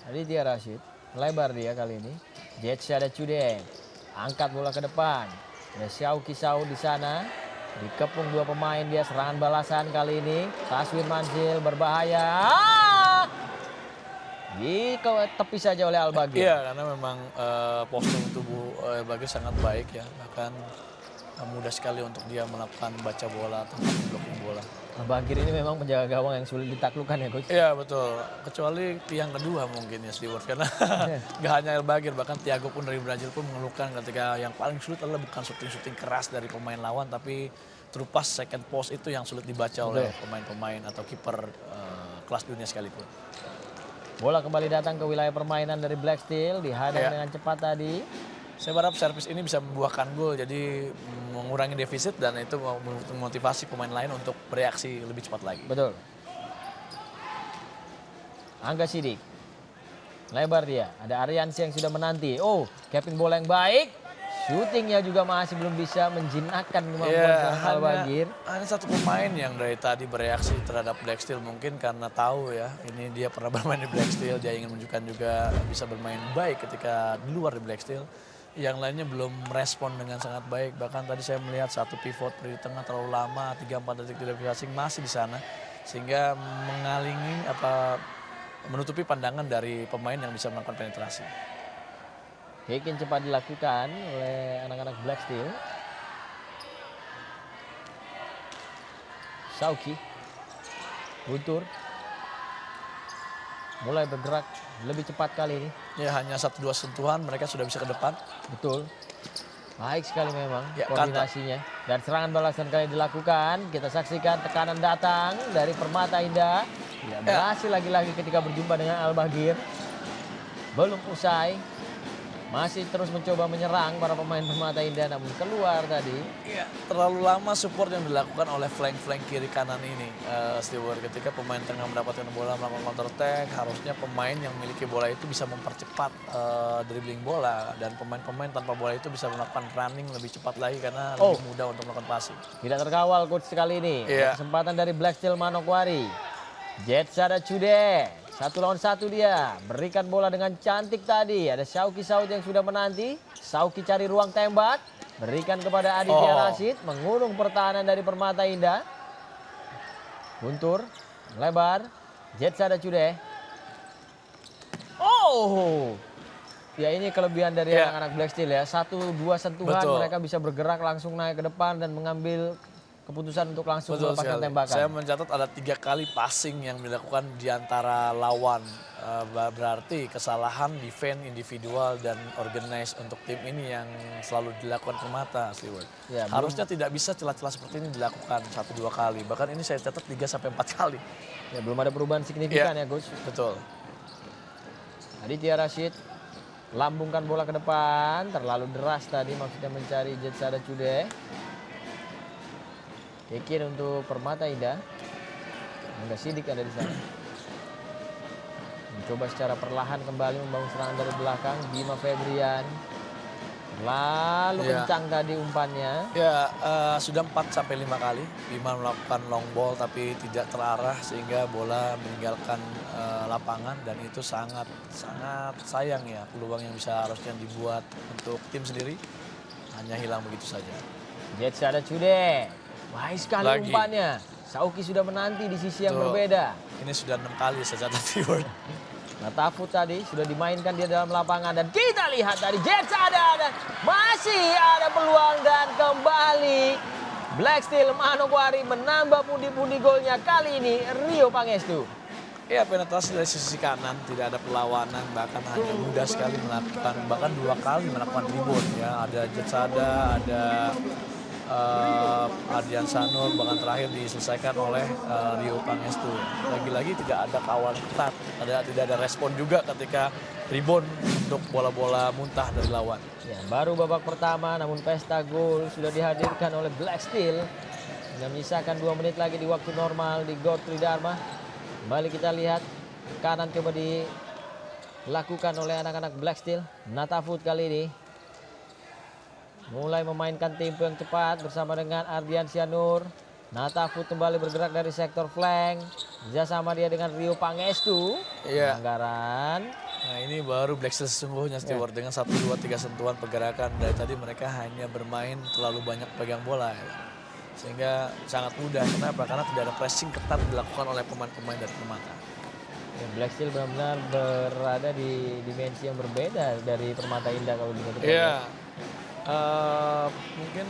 Aditya Rashid. Lebar dia kali ini. Jetshada Cude. Angkat bola ke depan. Ada Xiao Kisau di sana. Dikepung 2 pemain dia. Serangan balasan kali ini. Taswir Manzil berbahaya. Di tepi saja oleh Al-Bagir. Iya, karena memang postur tubuh Bagir sangat baik ya. Bahkan mudah sekali untuk dia melakukan baca bola atau blocking bola. Al-Bagir ini memang penjaga gawang yang sulit ditaklukkan ya Coach. Iya betul, kecuali tiang kedua mungkin ya Stewart. Karena gak hanya Bagir, bahkan Thiago pun dari Brazil pun mengeluhkan ketika yang paling sulit adalah bukan shooting-shooting keras dari pemain lawan. Tapi terupas second post itu yang sulit dibaca oleh pemain-pemain atau kiper kelas dunia sekalipun. Bola kembali datang ke wilayah permainan dari Black Steel, dihadang dengan cepat tadi. Saya berharap servis ini bisa membuahkan gol, jadi mengurangi defisit dan itu memotivasi pemain lain untuk bereaksi lebih cepat lagi. Betul. Angga Sidik. Lebar dia, ada Aryansi yang sudah menanti. Oh, capping bola yang baik. Shootingnya juga masih belum bisa menjinakkan kemampuan Al-Bagir. Hanya satu pemain yang dari tadi bereaksi terhadap Black Steel mungkin karena tahu ya ini dia pernah bermain di Black Steel, dia ingin menunjukkan juga bisa bermain baik ketika di luar di Black Steel. Yang lainnya belum merespon dengan sangat baik, bahkan tadi saya melihat satu pivot di tengah terlalu lama, 3-4 detik tidak passing masih di sana sehingga mengalingi menutupi pandangan dari pemain yang bisa melakukan penetrasi. Kick-in cepat dilakukan oleh anak-anak Black Steel. Sauki. Guntur. Mulai bergerak lebih cepat kali ini. Ya hanya 1-2 sentuhan mereka sudah bisa ke depan. Betul. Baik sekali memang Ya, koordinasinya. Dan serangan balasan kali dilakukan. Kita saksikan tekanan datang dari Permata Indah. Tidak berhasil lagi-lagi ketika berjumpa dengan Al-Bagir. Belum usai. Masih terus mencoba menyerang para pemain Permata Indah namun keluar tadi. Iya, terlalu lama support yang dilakukan oleh flank kiri kanan ini, Stewart. Ketika pemain tengah mendapatkan bola melakukan counter attack, harusnya pemain yang memiliki bola itu bisa mempercepat dribbling bola dan pemain-pemain tanpa bola itu bisa melakukan running lebih cepat lagi karena lebih mudah untuk melakukan passing. Tidak terkawal coach sekali ini. Iya. Kesempatan dari Black Steel Manokwari. Jetshada Cude. 1 lawan 1 dia. Berikan bola dengan cantik tadi. Ada Sauki Saud yang sudah menanti. Sauki cari ruang tembak. Berikan kepada Aditya Rashid. Mengurung pertahanan dari Permata Indah. Guntur. Lebar. Jetshada Cude. Oh. Ya ini kelebihan dari anak-anak Black Steel ya. 1-2 sentuhan mereka bisa bergerak langsung naik ke depan dan mengambil keputusan untuk langsung Betul melepaskan sekali. tembakan. Saya mencatat ada 3 kali passing yang dilakukan di antara lawan. Berarti kesalahan defense individual dan organize untuk tim ini yang selalu dilakukan Permata, Stewart. Ya, Harusnya tidak bisa celah-celah seperti ini dilakukan 1-2 kali. Bahkan ini saya catat 3-4 kali. Ya, belum ada perubahan signifikan ya, Coach. Betul. Aditya Rashid lambungkan bola ke depan, terlalu deras tadi maksudnya mencari Jetsada Cude. Kikin untuk Permata Indah. Angga Sidik ada di sana. Mencoba secara perlahan kembali membangun serangan dari belakang. Bima Febrian. Lalu kencang tadi umpannya. Ya, sudah 4-5 kali Bima melakukan long ball tapi tidak terarah sehingga bola meninggalkan lapangan dan itu sangat sayang ya, peluang yang bisa harusnya dibuat untuk tim sendiri hanya hilang begitu saja. Jetsada Cude. Baik sekali Lagi. umpannya. Sauki sudah menanti di sisi yang Betul. berbeda. Ini sudah 6 kali saya catat, Stewart. Natafut tadi sudah dimainkan dia dalam lapangan dan kita lihat dari Jetsada dan masih ada peluang dan kembali Black Steel Manokwari menambah pundi-pundi golnya kali ini Rio Pangestu. Ya, penetrasi dari sisi kanan tidak ada perlawanan, bahkan hanya mudah sekali melakukan, bahkan 2 kali melakukan rebound ya. Ada Jetsada, ada Ardian Sanur, bahkan terakhir diselesaikan oleh Rio Pangestu. Lagi-lagi tidak ada kawan ketat, tidak ada respon juga ketika rebound untuk bola-bola muntah dari lawan. Ya, baru babak pertama namun pesta gol sudah dihadirkan oleh Black Steel. Sudah menyisakan 2 menit lagi di waktu normal di Gor Tridharma. Kembali kita lihat kanan coba dilakukan oleh anak-anak Black Steel. Natafut kali ini mulai memainkan tempo yang cepat bersama dengan Ardian Sianur. Natafut kembali bergerak dari sektor flank. Kerjasama dia dengan Rio Pangestu. Iya. Pelanggaran. Nah, ini baru Black Steel sesungguhnya, Stewart. Dengan 1, 2, 3 sentuhan pergerakan. Dari tadi mereka hanya bermain terlalu banyak pegang bola ya. Sehingga sangat mudah. Kenapa? Karena tidak ada pressing ketat dilakukan oleh pemain-pemain dari Permata. Ya, Black Steel benar-benar berada di dimensi yang berbeda dari Permata Indah kalau dilihat. Iya. Mungkin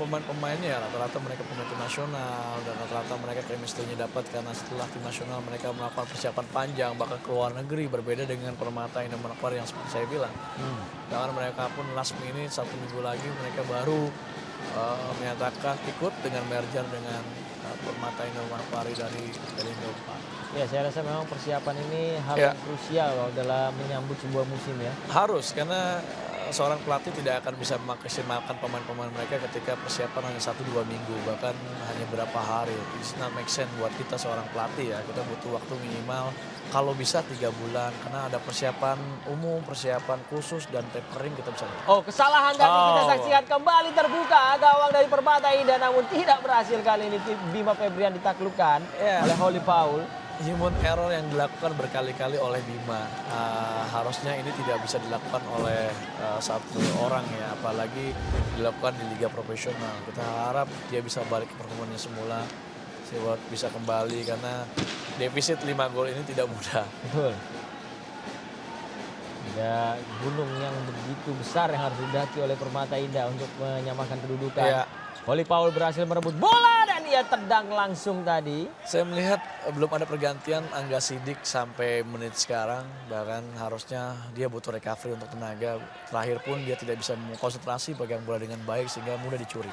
pemain-pemainnya rata-rata mereka pemain tim nasional dan rata-rata mereka chemistry-nya dapat karena setelah tim nasional mereka melakukan persiapan panjang bahkan ke luar negeri, berbeda dengan Permata Indah Manokwari yang seperti saya bilang. Bahkan mereka pun last minute 1 minggu lagi mereka baru menyatakan ikut dengan merger dengan Permata Indah Manokwari dari Indonesia. Ya, saya rasa memang persiapan ini hal Ya. yang krusial kalau dalam menyambut sebuah musim ya. Harus, karena seorang pelatih tidak akan bisa memaksimalkan pemain-pemain mereka ketika persiapan hanya 1-2 minggu, bahkan hanya berapa hari. It's not make sense buat kita seorang pelatih ya. Kita butuh waktu minimal kalau bisa 3 bulan karena ada persiapan umum, persiapan khusus dan tapering kita bisa. Oh, kesalahan tadi kita saksikan kembali terbuka gawang dari Permata Indah namun tidak berhasil kali ini Bima Febrian ditaklukkan oleh Holy Paul. Human error yang dilakukan berkali-kali oleh Bima. Harusnya ini tidak bisa dilakukan oleh satu orang ya, apalagi dilakukan di liga profesional. Kita harap dia bisa balik ke performanya semula, Stewart bisa kembali karena defisit 5 gol ini tidak mudah. Betul. Ada gunung yang begitu besar yang harus didaki oleh Permata Indah untuk menyamakan kedudukan. Ya. Holy Paul berhasil merebut bola dan ia tendang langsung tadi. Saya melihat belum ada pergantian Angga Sidik sampai menit sekarang. Bahkan harusnya dia butuh recovery untuk tenaga. Terakhir pun dia tidak bisa konsentrasi pegang bola dengan baik sehingga mudah dicuri.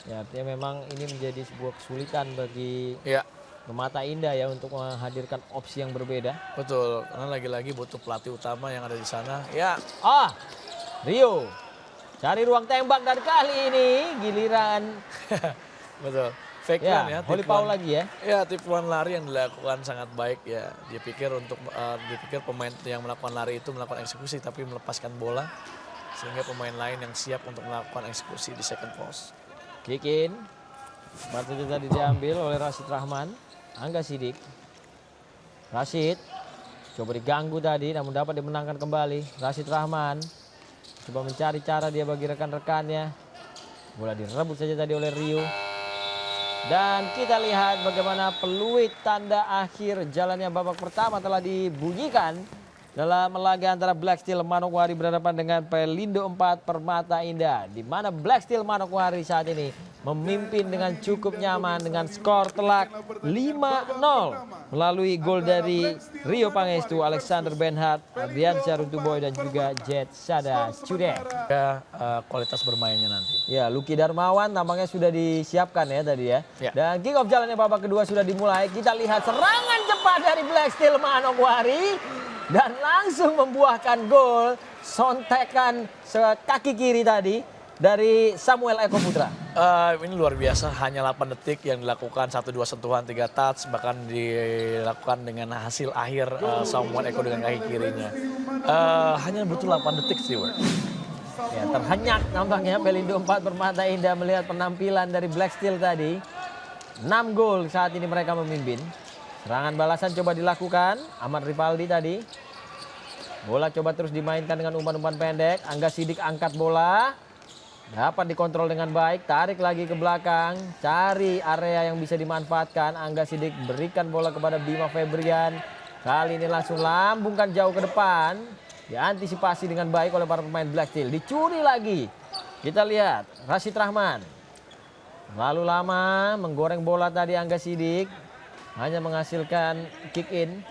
Ya, artinya memang ini menjadi sebuah kesulitan bagi Ya, Permata Indah ya untuk menghadirkan opsi yang berbeda. betul. Karena lagi-lagi butuh pelatih utama yang ada di sana. Ya, Rio cari ruang tembak dan kali ini giliran betul. Fake ya, run ya. Holy tipuan- Paul lagi ya. Ya, tipuan lari yang dilakukan sangat baik ya. Dia pikir pemain yang melakukan lari itu melakukan eksekusi tapi melepaskan bola sehingga pemain lain yang siap untuk melakukan eksekusi di second post. Kick in. Batu tadi diambil oleh Rashid Rahman. Angga Sidik. Rashid coba diganggu tadi namun dapat dimenangkan kembali. Rashid Rahman coba mencari cara dia bagi rekan-rekannya. Bola direbut saja tadi oleh Rio. Dan kita lihat bagaimana peluit tanda akhir jalannya babak pertama telah dibunyikan. dalam laga antara Black Steel Manokwari berhadapan dengan Pelindo 4 Permata Indah, di mana Black Steel Manokwari saat ini memimpin dengan cukup nyaman dengan skor telak 5-0 melalui gol dari Rio Pangestu, Alexander Benhart, Adrian Syaruntuboy dan juga Jet Sada Cudet. Ya, kualitas bermainnya nanti. Ya, Lucky Darmawan tampaknya sudah disiapkan ya tadi ya. Ya. Dan kick off jalannya babak kedua sudah dimulai. Kita lihat serangan cepat dari Black Steel Manokwari dan langsung membuahkan gol sontekan kaki kiri tadi dari Samuel Eko Putra. Ini luar biasa, hanya 8 detik yang dilakukan 1-2 sentuhan, 3 touch, bahkan dilakukan dengan hasil akhir Samuel Eko dengan kaki kirinya. Hanya butuh 8 detik sih, Ya, terhenyak nampaknya Pelindo 4 Permata Indah melihat penampilan dari Black Steel tadi. 6 gol saat ini mereka memimpin. Serangan balasan coba dilakukan, Ahmad Ripaldi tadi. Bola coba terus dimainkan dengan umpan-umpan pendek. Angga Sidik angkat bola. Dapat dikontrol dengan baik, tarik lagi ke belakang. Cari area yang bisa dimanfaatkan. Angga Sidik berikan bola kepada Bima Febrian. Kali ini langsung lambungkan jauh ke depan. Diantisipasi dengan baik oleh para pemain Black Steel. Dicuri lagi. Kita lihat Rashid Rahman. Lalu lama menggoreng bola tadi Angga Sidik. Hanya menghasilkan kick in.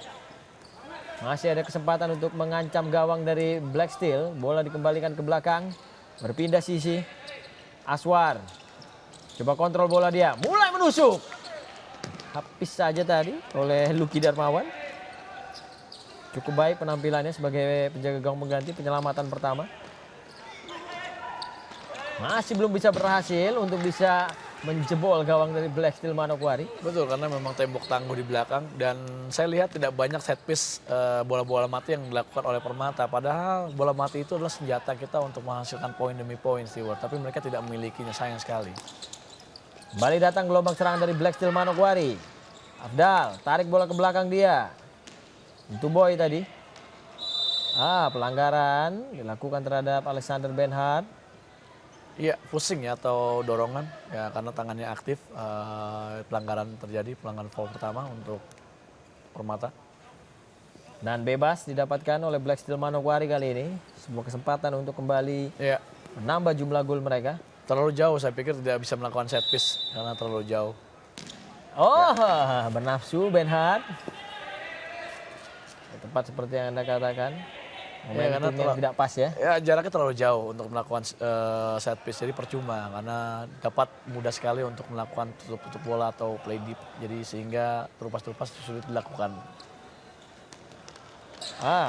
Masih ada kesempatan untuk mengancam gawang dari Black Steel. Bola dikembalikan ke belakang. Berpindah sisi. Aswar. Coba kontrol bola dia. Mulai menusuk. Habis saja tadi oleh Lucky Darmawan. Cukup baik penampilannya sebagai penjaga gawang pengganti, penyelamatan pertama. Masih belum bisa berhasil untuk bisa menjebol gawang dari Black Steel Manokwari. Betul, karena memang tembok tangguh di belakang dan saya lihat tidak banyak set piece bola-bola mati yang dilakukan oleh Permata. Padahal bola mati itu adalah senjata kita untuk menghasilkan poin demi poin, Stewart. Tapi mereka tidak memilikinya, sayang sekali. Kembali datang gelombang serangan dari Black Steel Manokwari. Afdal tarik bola ke belakang dia. Itu Boy tadi. Pelanggaran dilakukan terhadap Alexander Benhart. Iya, pusing ya atau dorongan ya karena tangannya aktif. Pelanggaran terjadi, pelanggaran foul pertama untuk Permata. Dan bebas didapatkan oleh Black Steel Manokwari kali ini. Sebuah kesempatan untuk kembali menambah jumlah gol mereka. Terlalu jauh, saya pikir tidak bisa melakukan set piece karena terlalu jauh. Bernafsu Benhart. Tepat seperti yang Anda katakan. Momentumnya tidak pas ya. Ya, jaraknya terlalu jauh untuk melakukan set piece, jadi percuma karena dapat mudah sekali untuk melakukan tutup-tutup bola atau play deep. Jadi sehingga terupas-terupas sulit dilakukan.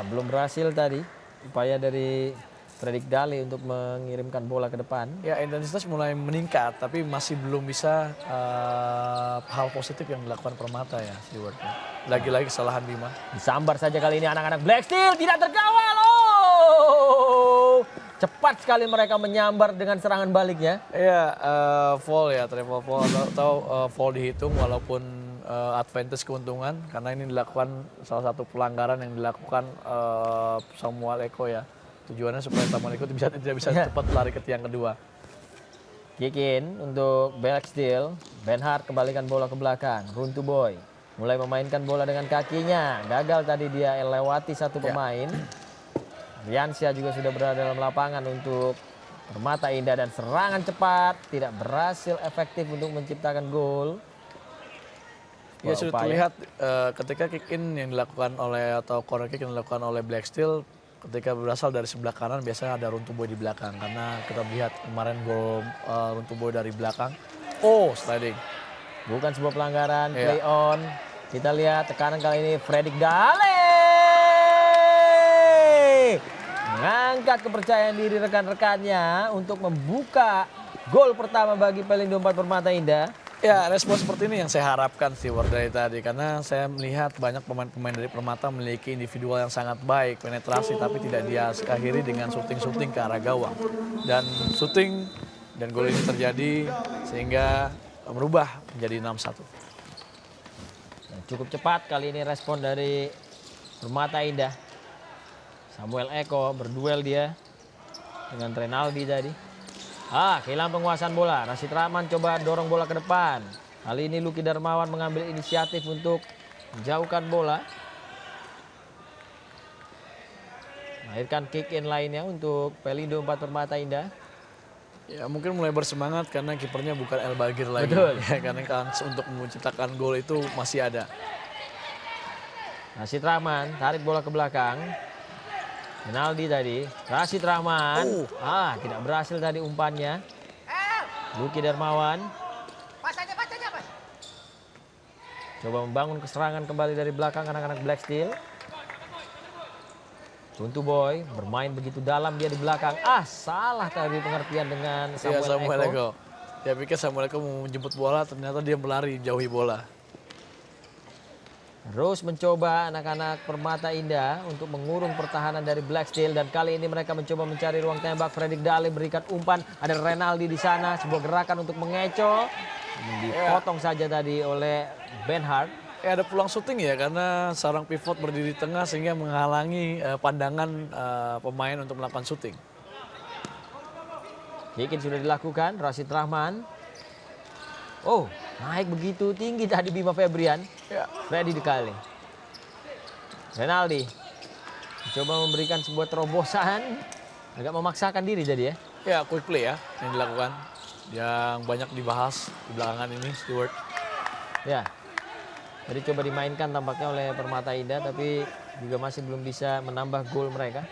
Belum berhasil tadi upaya dari Fredrik Dali untuk mengirimkan bola ke depan. Ya, intensitas mulai meningkat tapi masih belum bisa hal positif yang dilakukan Permata ya, Stewart. Lagi-lagi kesalahan Bima. Disambar saja kali ini anak-anak Black Steel, tidak terkawal. Cepat sekali mereka menyambar dengan serangan baliknya. Iya, fall ya, triple fall atau fall dihitung walaupun advantage keuntungan karena ini dilakukan salah satu pelanggaran yang dilakukan Samuel Eko ya. Tujuannya supaya Samuel Eko tidak bisa cepat lari ke tiang kedua. Kick in untuk Black Steel. Benhart kembalikan bola ke belakang. Runtu Boy mulai memainkan bola dengan kakinya. Gagal tadi dia lewati satu pemain. Riansyah juga sudah berada dalam lapangan untuk Permata Indah dan serangan cepat tidak berhasil efektif untuk menciptakan gol. Ya, sudah terlihat ketika kick in yang dilakukan oleh atau corner kick yang dilakukan oleh Black Steel ketika berasal dari sebelah kanan biasanya ada Runtu Boy di belakang karena kita lihat kemarin gol Runtu Boy dari belakang. Sliding. Bukan sebuah pelanggaran, play on. Kita lihat tekanan kali ini Fredrik Dale. Mengangkat kepercayaan diri rekan-rekannya untuk membuka gol pertama bagi Pelindo 4 Permata Indah. Ya, respon seperti ini yang saya harapkan Stewart dari tadi karena saya melihat banyak pemain-pemain dari Permata memiliki individual yang sangat baik, penetrasi tapi tidak dia akhiri dengan syuting-syuting ke arah gawang. Dan syuting dan gol ini terjadi sehingga merubah menjadi 6-1. Cukup cepat kali ini respon dari Permata Indah. Samuel Eko berduel dia dengan Renaldi tadi. Kehilangan penguasaan bola. Rashid Rahman coba dorong bola ke depan. Kali ini Lucky Darmawan mengambil inisiatif untuk menjauhkan bola. Melahirkan kick in lainnya untuk Pelindo 4 Permata Indah. Ya mungkin mulai bersemangat karena kipernya bukan El Bagir lagi. Betul. Ya, karena kans untuk menciptakan gol itu masih ada. Rashid Rahman tarik bola ke belakang. Rinaldi tadi. Rashid Rahman. Tidak berhasil tadi umpannya. Luki Darmawan. Pas aja, pas. Coba membangun keserangan kembali dari belakang anak-anak Black Steel. Tuntu Boy bermain begitu dalam dia di belakang. Salah tadi pengertian dengan Samuel, Samuel Eko. Eko. Dia pikir Samuel Eko mau menjemput bola, ternyata dia melari jauhi bola. Terus mencoba anak-anak Permata Indah untuk mengurung pertahanan dari Black Steel. Dan kali ini mereka mencoba mencari ruang tembak. Fredrik Dale berikan umpan. Ada Renaldi di sana. Sebuah gerakan untuk mengecoh. Dipotong saja tadi oleh Ben Hart. Ada peluang syuting ya karena seorang pivot berdiri di tengah sehingga menghalangi pandangan pemain untuk melakukan syuting. Kick-in sudah dilakukan. Rashid Rahman. Naik begitu tinggi tadi Bima Febrian. Ya. Freddy Dekale. Renaldi. Coba memberikan sebuah terobosan. Agak memaksakan diri jadi ya. Ya, quick play ya yang dilakukan. Yang banyak dibahas di belakangan ini, Stewart. Ya. Tadi coba dimainkan tampaknya oleh Permata Indah tapi juga masih belum bisa menambah gol mereka.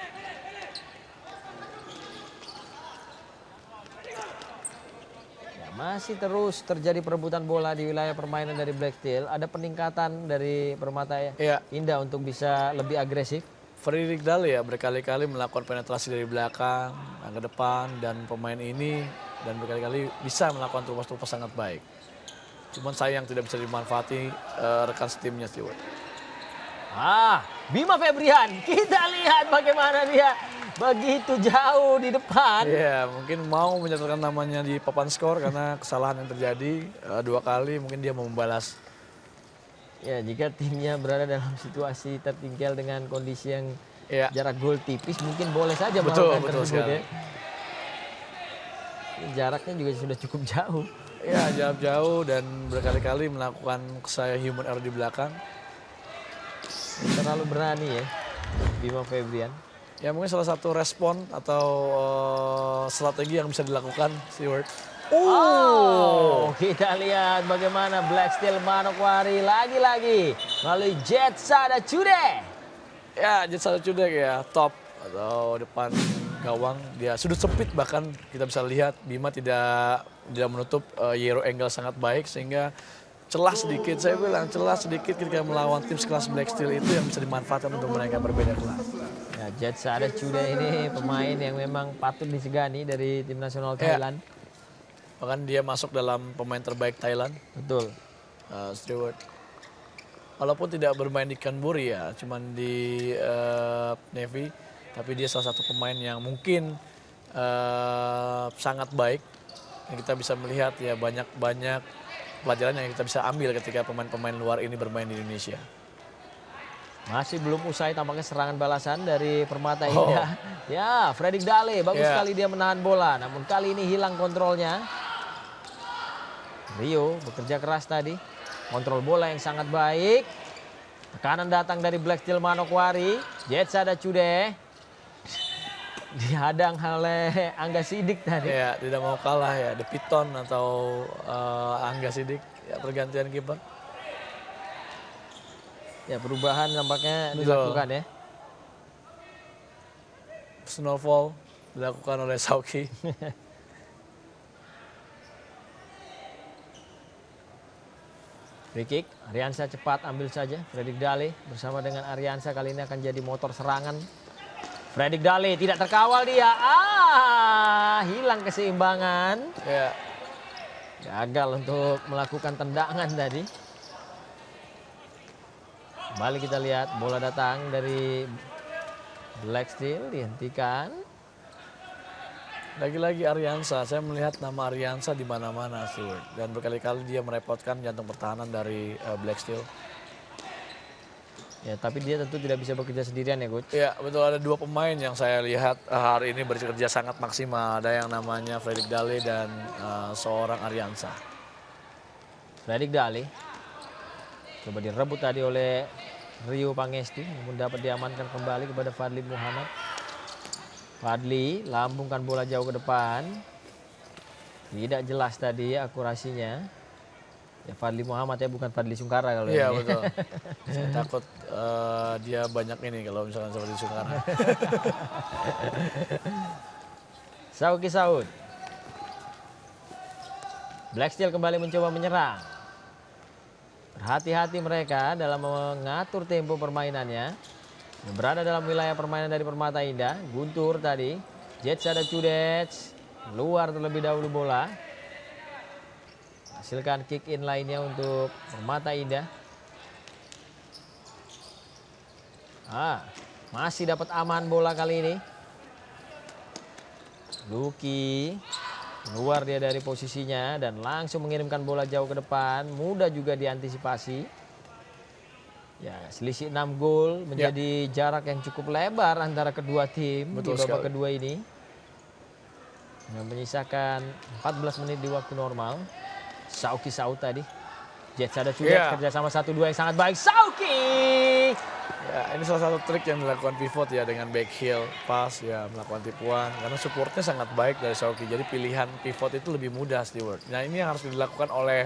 Ya, masih terus terjadi perebutan bola di wilayah permainan dari Black Steel. Ada peningkatan dari Permata Indah untuk bisa lebih agresif. Fredrik Dale ya berkali-kali melakukan penetrasi dari belakang ke depan dan pemain ini dan berkali-kali bisa melakukan terobosan sangat baik. Cuman sayang tidak bisa dimanfaati rekan setimnya Stewart. Bima Febrian, kita lihat bagaimana dia begitu jauh di depan. Iya, mungkin mau mencatatkan namanya di papan skor karena kesalahan yang terjadi 2 kali mungkin dia mau membalas. Ya, jika timnya berada dalam situasi tertinggal dengan kondisi yang jarak gol tipis mungkin boleh saja melakukan tersebut sekali. ya. Jaraknya juga sudah cukup jauh. Ya, jauh dan berkali-kali melakukan human error di belakang. Terlalu berani ya, Bima Febrian. Ya mungkin salah satu respon atau strategi yang bisa dilakukan Stewart. Kita lihat bagaimana Black Steel Manokwari lagi-lagi melalui Jet Sada Cude. Ya, Jet Sada Cude ya top atau depan gawang. Dia sudut sempit bahkan kita bisa lihat Bima tidak menutup Yero angle sangat baik sehingga celah sedikit, saya bilang celah sedikit ketika melawan tim sekelas Black Steel itu yang bisa dimanfaatkan untuk mereka berbeda kelas. Ya, Jet Sada Cude ini pemain yang memang patut disegani dari tim nasional Thailand. Bahkan dia masuk dalam pemain terbaik Thailand. Betul. Stewart. Walaupun tidak bermain di Canberra ya, cuman di Navy, tapi dia salah satu pemain yang mungkin sangat baik. Yang kita bisa melihat ya banyak pelajaran yang kita bisa ambil ketika pemain-pemain luar ini bermain di Indonesia. Masih belum usai tampaknya serangan balasan dari Permata Indah. Ya, Fredrik Dale bagus sekali dia menahan bola. Namun kali ini hilang kontrolnya. Rio bekerja keras tadi. Kontrol bola yang sangat baik. Tekanan datang dari Black Steel Manokwari. Jet Sada Cude. Dihadang oleh Angga Sidik tadi. Ya, tidak mau kalah ya. The Piton atau Angga Sidik. Ya, pergantian kiper. Ya, perubahan nampaknya dilakukan ya. Snowfall dilakukan oleh Sauki. Free kick, Ariansa cepat ambil saja. Fredrik Dale bersama dengan Ariansa kali ini akan jadi motor serangan. Fredrik Dale tidak terkawal dia. Hilang keseimbangan. Ya. Gagal untuk melakukan tendangan tadi. Kembali kita lihat bola datang dari Black Steel dihentikan. Lagi-lagi Ariansa, saya melihat nama Ariansa di mana-mana sih. Dan berkali-kali dia merepotkan jantung pertahanan dari Black Steel. Ya, tapi dia tentu tidak bisa bekerja sendirian ya, Coach. Ya, betul ada 2 pemain yang saya lihat hari ini bekerja sangat maksimal. Ada yang namanya Fredrik Dale dan seorang Ariansa. Fredrik Dale coba direbut tadi oleh Rio Pangestu, namun dapat diamankan kembali kepada Fadli Muhammad. Fadli lambungkan bola jauh ke depan. Tidak jelas tadi akurasinya. Ya Fadli Muhammad ya, bukan Fadli Sungkara kalau Iya ini. betul. Saya takut dia banyak ini kalau misalkan seperti Sungkara. Sauki Saud. Black Steel kembali mencoba menyerang. Berhati-hati mereka dalam mengatur tempo permainannya. Berada dalam wilayah permainan dari Permata Indah. Guntur tadi. Jets ada Cudec. Keluar terlebih dahulu bola. Hasilkan kick in lainnya untuk Permata Indah. Masih dapat aman bola kali ini. Luki. Keluar dia dari posisinya dan langsung mengirimkan bola jauh ke depan. Mudah juga diantisipasi. Ya, selisih 6 gol menjadi jarak yang cukup lebar antara kedua tim Betul di babak sekali. kedua ini. Yang menyisakan 14 menit di waktu normal. Sauki Saud tadi. Jets ada juga kerjasama 1-2 yang sangat baik. Sauki! Ya, ini salah satu trik yang dilakukan pivot ya dengan back heel, pas ya melakukan tipuan karena supportnya sangat baik dari Sauki. Jadi pilihan pivot itu lebih mudah Stewart. Nah ini yang harus dilakukan oleh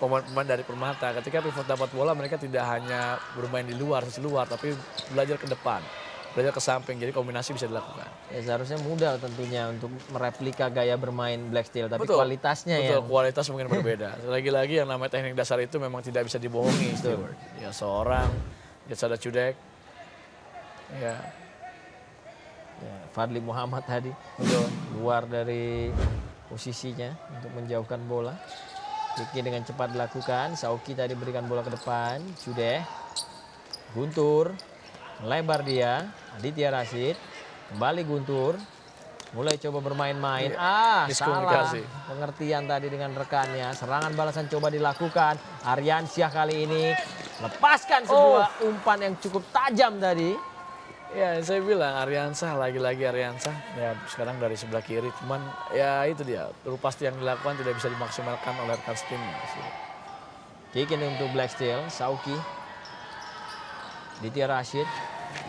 pemain-pemain dari Permata. Ketika pivot dapat bola mereka tidak hanya bermain di luar, sisi luar, tapi belajar ke depan, belajar ke samping. Jadi kombinasi bisa dilakukan. Ya seharusnya mudah tentunya untuk mereplika gaya bermain Black Steel, tapi Betul. kualitasnya Betul, yang kualitas mungkin berbeda. Lagi-lagi yang namanya teknik dasar itu memang tidak bisa dibohongi Stewart. Ya seorang Jetsada Cudek. Ya, Fadli Muhammad tadi betul. keluar dari posisinya untuk menjauhkan bola. Kiki dengan cepat dilakukan. Sauki tadi berikan bola ke depan. Sudah. Guntur. Lebar dia. Aditya Rashid. Kembali Guntur. Mulai coba bermain-main. Salah. miskomunikasi. Pengertian tadi dengan rekannya. Serangan balasan coba dilakukan. Aryansyah kali ini lepaskan sebuah umpan yang cukup tajam tadi. Ya saya bilang Aryansyah, lagi-lagi Aryansyah. Ya sekarang dari sebelah kiri. Cuman ya itu dia. Pasti yang dilakukan tidak bisa dimaksimalkan oleh rekan timnya. Kick in untuk Black Steel. Sauki. Aditya Rashid.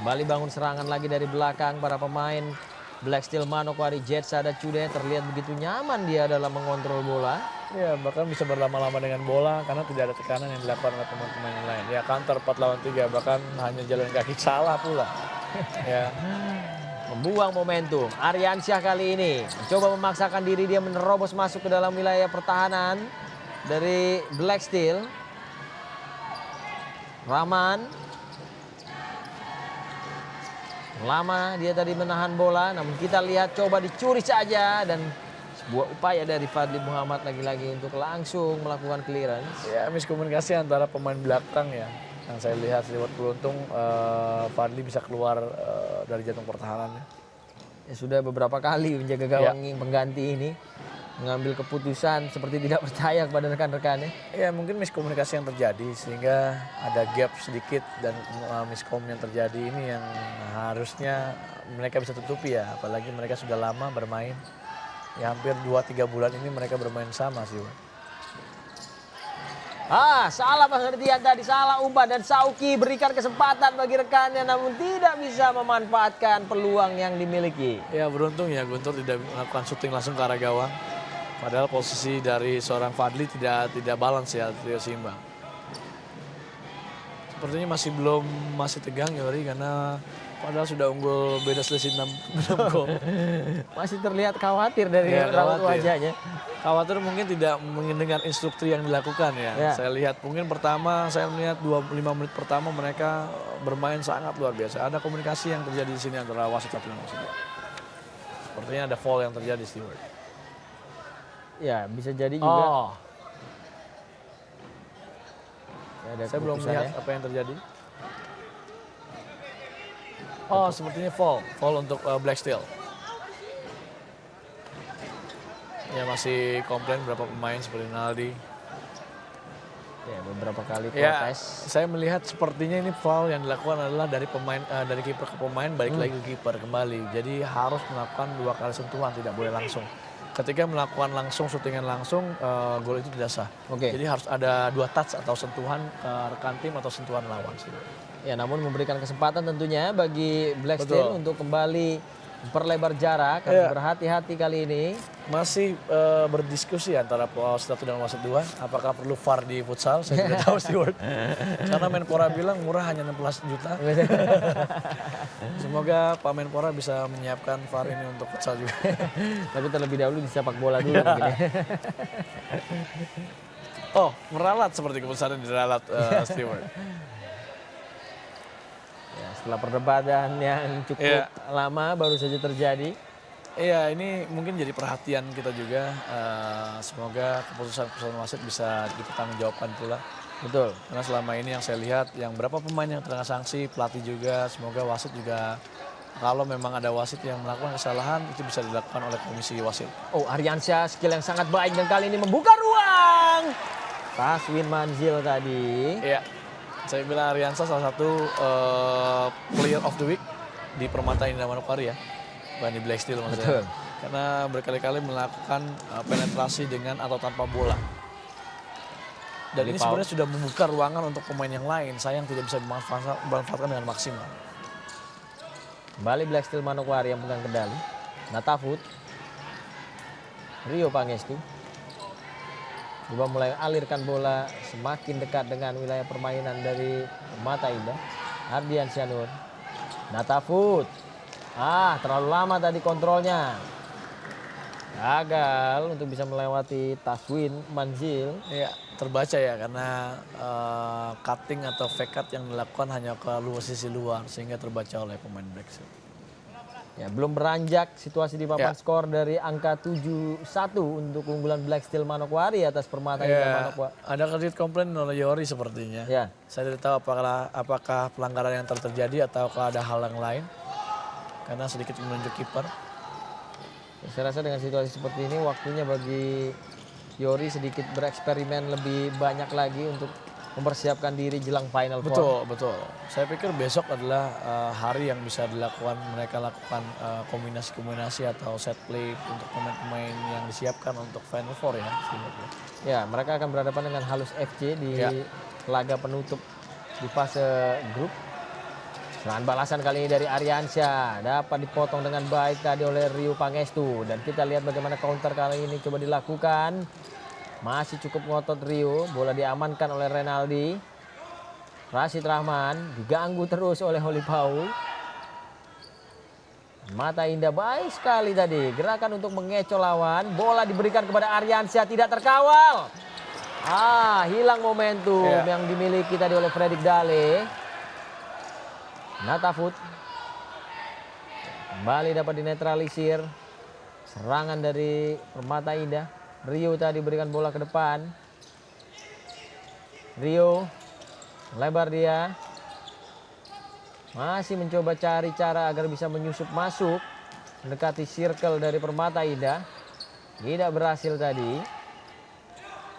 Kembali bangun serangan lagi dari belakang para pemain Black Steel. Manokwari Jetsada Cude terlihat begitu nyaman dia dalam mengontrol bola. Ya bahkan bisa berlama-lama dengan bola karena tidak ada tekanan yang dilakukan oleh pemain-pemain yang lain. Ya counter 4 lawan 3 bahkan hanya jalan kaki salah pula. Ya. Membuang momentum. Aryansyah kali ini mencoba memaksakan diri dia menerobos masuk ke dalam wilayah pertahanan dari Black Steel. Rahman. Lama dia tadi menahan bola, namun kita lihat coba dicuri saja dan sebuah upaya dari Fadli Muhammad lagi-lagi untuk langsung melakukan clearance. Ya miskomunikasi antara pemain belakang ya. Yang saya lihat Stewart beruntung Fadli bisa keluar dari jantung pertahanannya. Ya, sudah beberapa kali menjaga gawang pengganti ini mengambil keputusan seperti tidak percaya kepada rekan-rekannya. Ya mungkin miskomunikasi yang terjadi sehingga ada gap sedikit dan miskom yang terjadi ini yang harusnya mereka bisa tutupi ya. Apalagi mereka sudah lama bermain. Ya hampir 2-3 bulan ini mereka bermain sama sih. Salah pengertian tadi, salah umpan dan Sauki berikan kesempatan bagi rekannya namun tidak bisa memanfaatkan peluang yang dimiliki. Ya beruntung ya Guntur tidak melakukan syuting langsung ke arah gawang. Padahal posisi dari seorang Fadli tidak balance ya, tidak seimbang. Sepertinya masih tegang ya Ori karena padahal sudah unggul beda selisih 6 gol. Masih terlihat khawatir dari Ya, raut khawatir. wajahnya. Khawatir mungkin tidak mendengar instruksi yang dilakukan ya. Saya lihat mungkin saya melihat 25 menit pertama mereka bermain sangat luar biasa. Ada komunikasi yang terjadi di sini antara wasit satu dan wasit. Sepertinya ada foul yang terjadi Stewart. Ya, bisa jadi juga. Ada Saya belum keputusan lihat ya. apa yang terjadi. Sepertinya foul untuk Black Steel. Ya masih komplain beberapa pemain seperti Naldi. Ya, beberapa kali Ya, protes. saya melihat sepertinya ini foul yang dilakukan adalah dari kiper ke pemain balik lagi ke kiper kembali. Jadi harus melakukan 2 kali sentuhan, tidak boleh langsung. Ketika melakukan langsung syutingan langsung, gol itu tidak sah. Oke. Jadi harus ada 2 touch atau sentuhan ke rekan tim atau sentuhan lawan. Ya, namun memberikan kesempatan tentunya bagi Black Steel untuk kembali memperlebar jarak, harus Iya. berhati-hati kali ini. Masih berdiskusi antara wasit 1 dan wasit 2, apakah perlu VAR di futsal? Saya tidak tahu Stewart. Karena Menpora bilang murah hanya 16 juta. Semoga Pak Menpora bisa menyiapkan VAR ini untuk futsal juga. Tapi terlebih dahulu di sepak bola dulu mungkin ya. Oh, meralat seperti keputusan diralat Stewart. Ya, setelah perdebatan yang cukup Iya. lama baru saja terjadi. Iya, ini mungkin jadi perhatian kita juga. Semoga keputusan-keputusan wasit bisa dipertanggungjawabkan pula. Betul. Karena selama ini yang saya lihat, yang berapa pemain yang terkena sanksi, pelatih juga, semoga wasit juga kalau memang ada wasit yang melakukan kesalahan, itu bisa dilakukan oleh komisi wasit. Oh, Aryansyah skill yang sangat baik dan kali ini membuka ruang. Taswin Manzil tadi. Iya, saya bilang Aryansa salah satu player of the week di Permata Indah Manokwari ya, bukan di Black Steel maksudnya. Betul. Karena berkali-kali melakukan penetrasi dengan atau tanpa bola. Dan ini Paul. sebenarnya sudah membuka ruangan untuk pemain yang lain. Sayang tidak bisa dimanfaatkan dengan maksimal. Kembali Black Steel Manokwari yang pegang kendali. Natafut. Rio Pangestu. Coba mulai alirkan bola semakin dekat dengan wilayah permainan dari Permata Indah. Ardian Syanur. Natafut. Terlalu lama tadi kontrolnya. Gagal untuk bisa melewati Taswin Manzil. Iya, terbaca ya karena cutting atau fake cut yang dilakukan hanya ke sisi luar sehingga terbaca oleh pemain Black Steel. Ya, belum beranjak situasi di papan Ya. skor dari angka 7-1 untuk keunggulan Black Steel Manokwari atas Permata Indah Ya, Manokwari. ada kredit komplain oleh Yori sepertinya. Ya. Saya tidak tahu apakah pelanggaran yang terjadi ataukah ada hal yang lain. Karena sedikit menunjuk kiper. Saya rasa dengan situasi seperti ini waktunya bagi Yori sedikit bereksperimen lebih banyak lagi untuk mempersiapkan diri jelang Final Four. Betul. Saya pikir besok adalah hari yang bisa mereka lakukan kombinasi-kombinasi atau set play untuk pemain-pemain yang disiapkan untuk Final Four ya. Ya, mereka akan berhadapan dengan Halus FC di Ya. laga penutup di fase grup. Serangan balasan kali ini dari Aryansyah dapat dipotong dengan baik tadi oleh Rio Pangestu dan kita lihat bagaimana counter kali ini coba dilakukan. Masih cukup ngotot Rio, bola diamankan oleh Renaldi. Rashid Rahman diganggu terus oleh Holy Paul. Mata Indah baik sekali tadi, gerakan untuk mengecoh lawan, bola diberikan kepada Aryansyah tidak terkawal. Hilang momentum yang dimiliki tadi oleh Fredrik Dale. Natafut kembali dapat dinetralisir. Serangan dari Permata Indah. Rio tadi berikan bola ke depan. Rio lebar dia. Masih mencoba cari cara agar bisa menyusup masuk. Mendekati circle dari Permata Indah. Tidak berhasil tadi.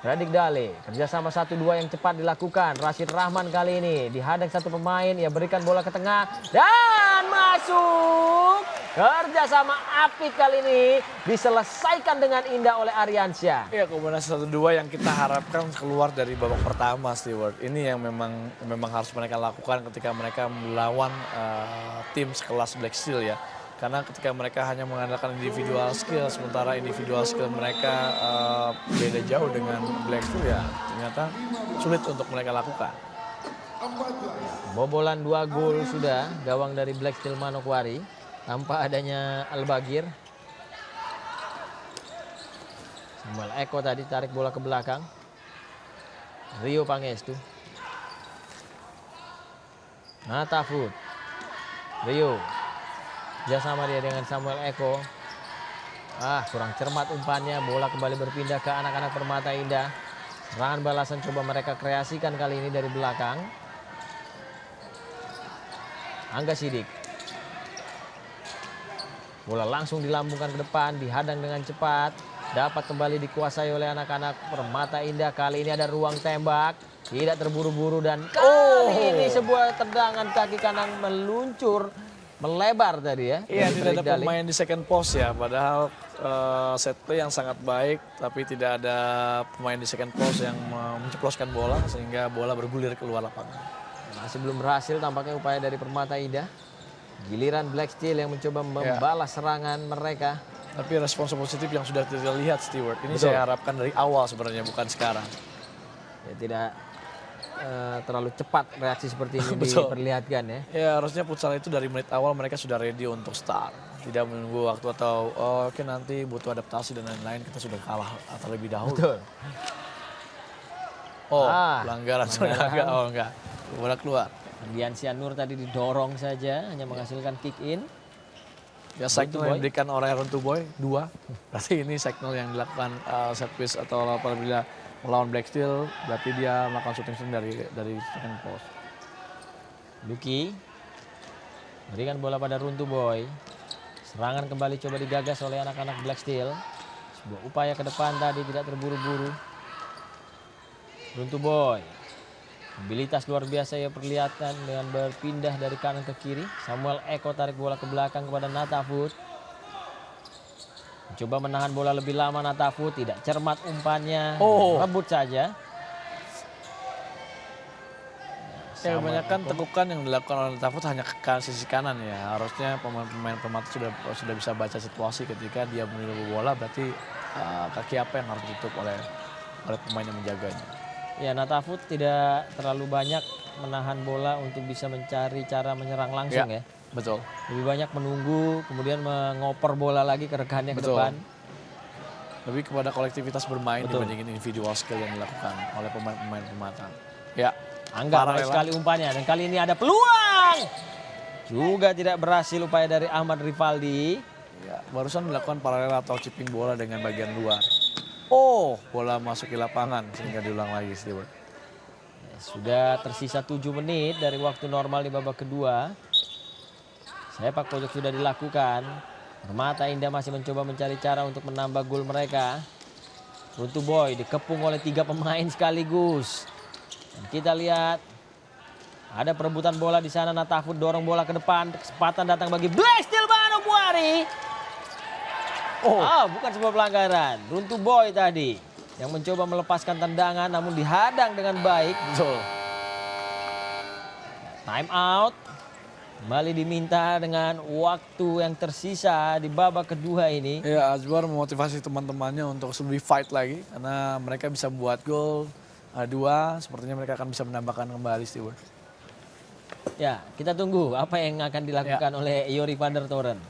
Fredrik Dale, kerjasama 1-2 yang cepat dilakukan. Rashid Rahman kali ini dihadang satu pemain, ia berikan bola ke tengah dan masuk. Kerjasama apik kali ini diselesaikan dengan indah oleh Aryansyah. Iya, kombinasi 1-2 yang kita harapkan keluar dari babak pertama, Stewart. Ini yang memang harus mereka lakukan ketika mereka melawan tim sekelas Black Steel ya. Karena ketika mereka hanya mengandalkan individual skill, sementara individual skill mereka beda jauh dengan Black Steel ya, ternyata sulit untuk mereka lakukan. Bobolan 2 gol sudah gawang dari Black Steel Manokwari tanpa adanya Al-Bagir. Samuel Eko tadi tarik bola ke belakang. Rio Pangestu. Natafut. Rio. Kerjasama dia dengan Samuel Eko. Kurang cermat umpannya. Bola kembali berpindah ke anak-anak Permata Indah. Serangan balasan coba mereka kreasikan kali ini dari belakang. Angga Sidik. Bola langsung dilambungkan ke depan. Dihadang dengan cepat. Dapat kembali dikuasai oleh anak-anak Permata Indah. Kali ini ada ruang tembak. Tidak terburu-buru dan kali ini sebuah tendangan kaki kanan meluncur. Melebar tadi ya. Iya, dari tidak Fredrik ada Dale. pemain di second post ya. Padahal set play yang sangat baik, tapi tidak ada pemain di second post yang menceploskan bola sehingga bola bergulir keluar lapangan. Masih belum berhasil tampaknya upaya dari Permata Indah. Giliran Black Steel yang mencoba membalas serangan mereka. Tapi respons positif yang sudah kita lihat Stewart. Ini Betul. saya harapkan dari awal sebenarnya, bukan sekarang. Ya, tidak terlalu cepat reaksi seperti ini Betul. diperlihatkan ya. Ya harusnya futsal itu dari menit awal mereka sudah ready untuk start. Tidak menunggu waktu atau oke nanti butuh adaptasi dan lain-lain, kita sudah kalah atau lebih dahulu. Betul. Oh, pelanggaran. pelanggaran sudah oh enggak. Bola keluar. Dian Sianur tadi didorong saja, hanya menghasilkan kick in. Ya Runtu signal Boy. yang diberikan oleh Runtu Boy 2. Berarti ini signal yang dilakukan set piece atau apabila melawan Black Steel, berarti dia melakukan shooting dari second post. Lucky berikan bola pada Runtu Boy. Serangan kembali coba digagas oleh anak-anak Black Steel. Sebuah upaya ke depan tadi tidak terburu-buru. Runtu Boy. Mobilitas luar biasa ia perlihatkan dengan berpindah dari kanan ke kiri. Samuel Eko tarik bola ke belakang kepada Natafut. Mencoba menahan bola lebih lama Natafut, tidak cermat umpannya. Oh. Rebut saja. Ya, Samuel kebanyakan Eko. tekukan yang dilakukan oleh Tafut hanya ke sisi kanan ya. Harusnya pemain pemata sudah bisa baca situasi ketika dia menunggu bola, berarti kaki apa yang harus ditutup oleh pemain yang menjaganya. Ya, Natafut tidak terlalu banyak menahan bola untuk bisa mencari cara menyerang langsung ya. Betul. Lebih banyak menunggu, kemudian mengoper bola lagi ke rekannya ke Betul. depan. Lebih kepada kolektivitas bermain Betul. dibandingin individual skill yang dilakukan oleh pemain pemata. Ya, Angga baik paralel. sekali umpannya dan kali ini ada peluang. Juga tidak berhasil upaya dari Ahmad Rivaldi. Ya, barusan dilakukan paralel atau chipping bola dengan bagian luar. Oh, bola masuk ke lapangan sehingga diulang lagi Stewart. Ya, sudah tersisa 7 menit dari waktu normal di babak kedua. Sepak pojok sudah dilakukan. Permata Indah masih mencoba mencari cara untuk menambah gol mereka. Runtu Boy dikepung oleh 3 pemain sekaligus. Dan kita lihat ada perebutan bola di sana. Natafut dorong bola ke depan. Kesempatan datang bagi Black Steel Manokwari. Bukan sebuah pelanggaran. Runtu Boy tadi yang mencoba melepaskan tendangan namun dihadang dengan baik. Betul. Time out. Kembali diminta dengan waktu yang tersisa di babak kedua ini. Ya, Azwar memotivasi teman-temannya untuk lebih fight lagi karena mereka bisa buat gol 2, sepertinya mereka akan bisa menambahkan kembali Stewart. Ya, kita tunggu apa yang akan dilakukan oleh Yori van der Toren.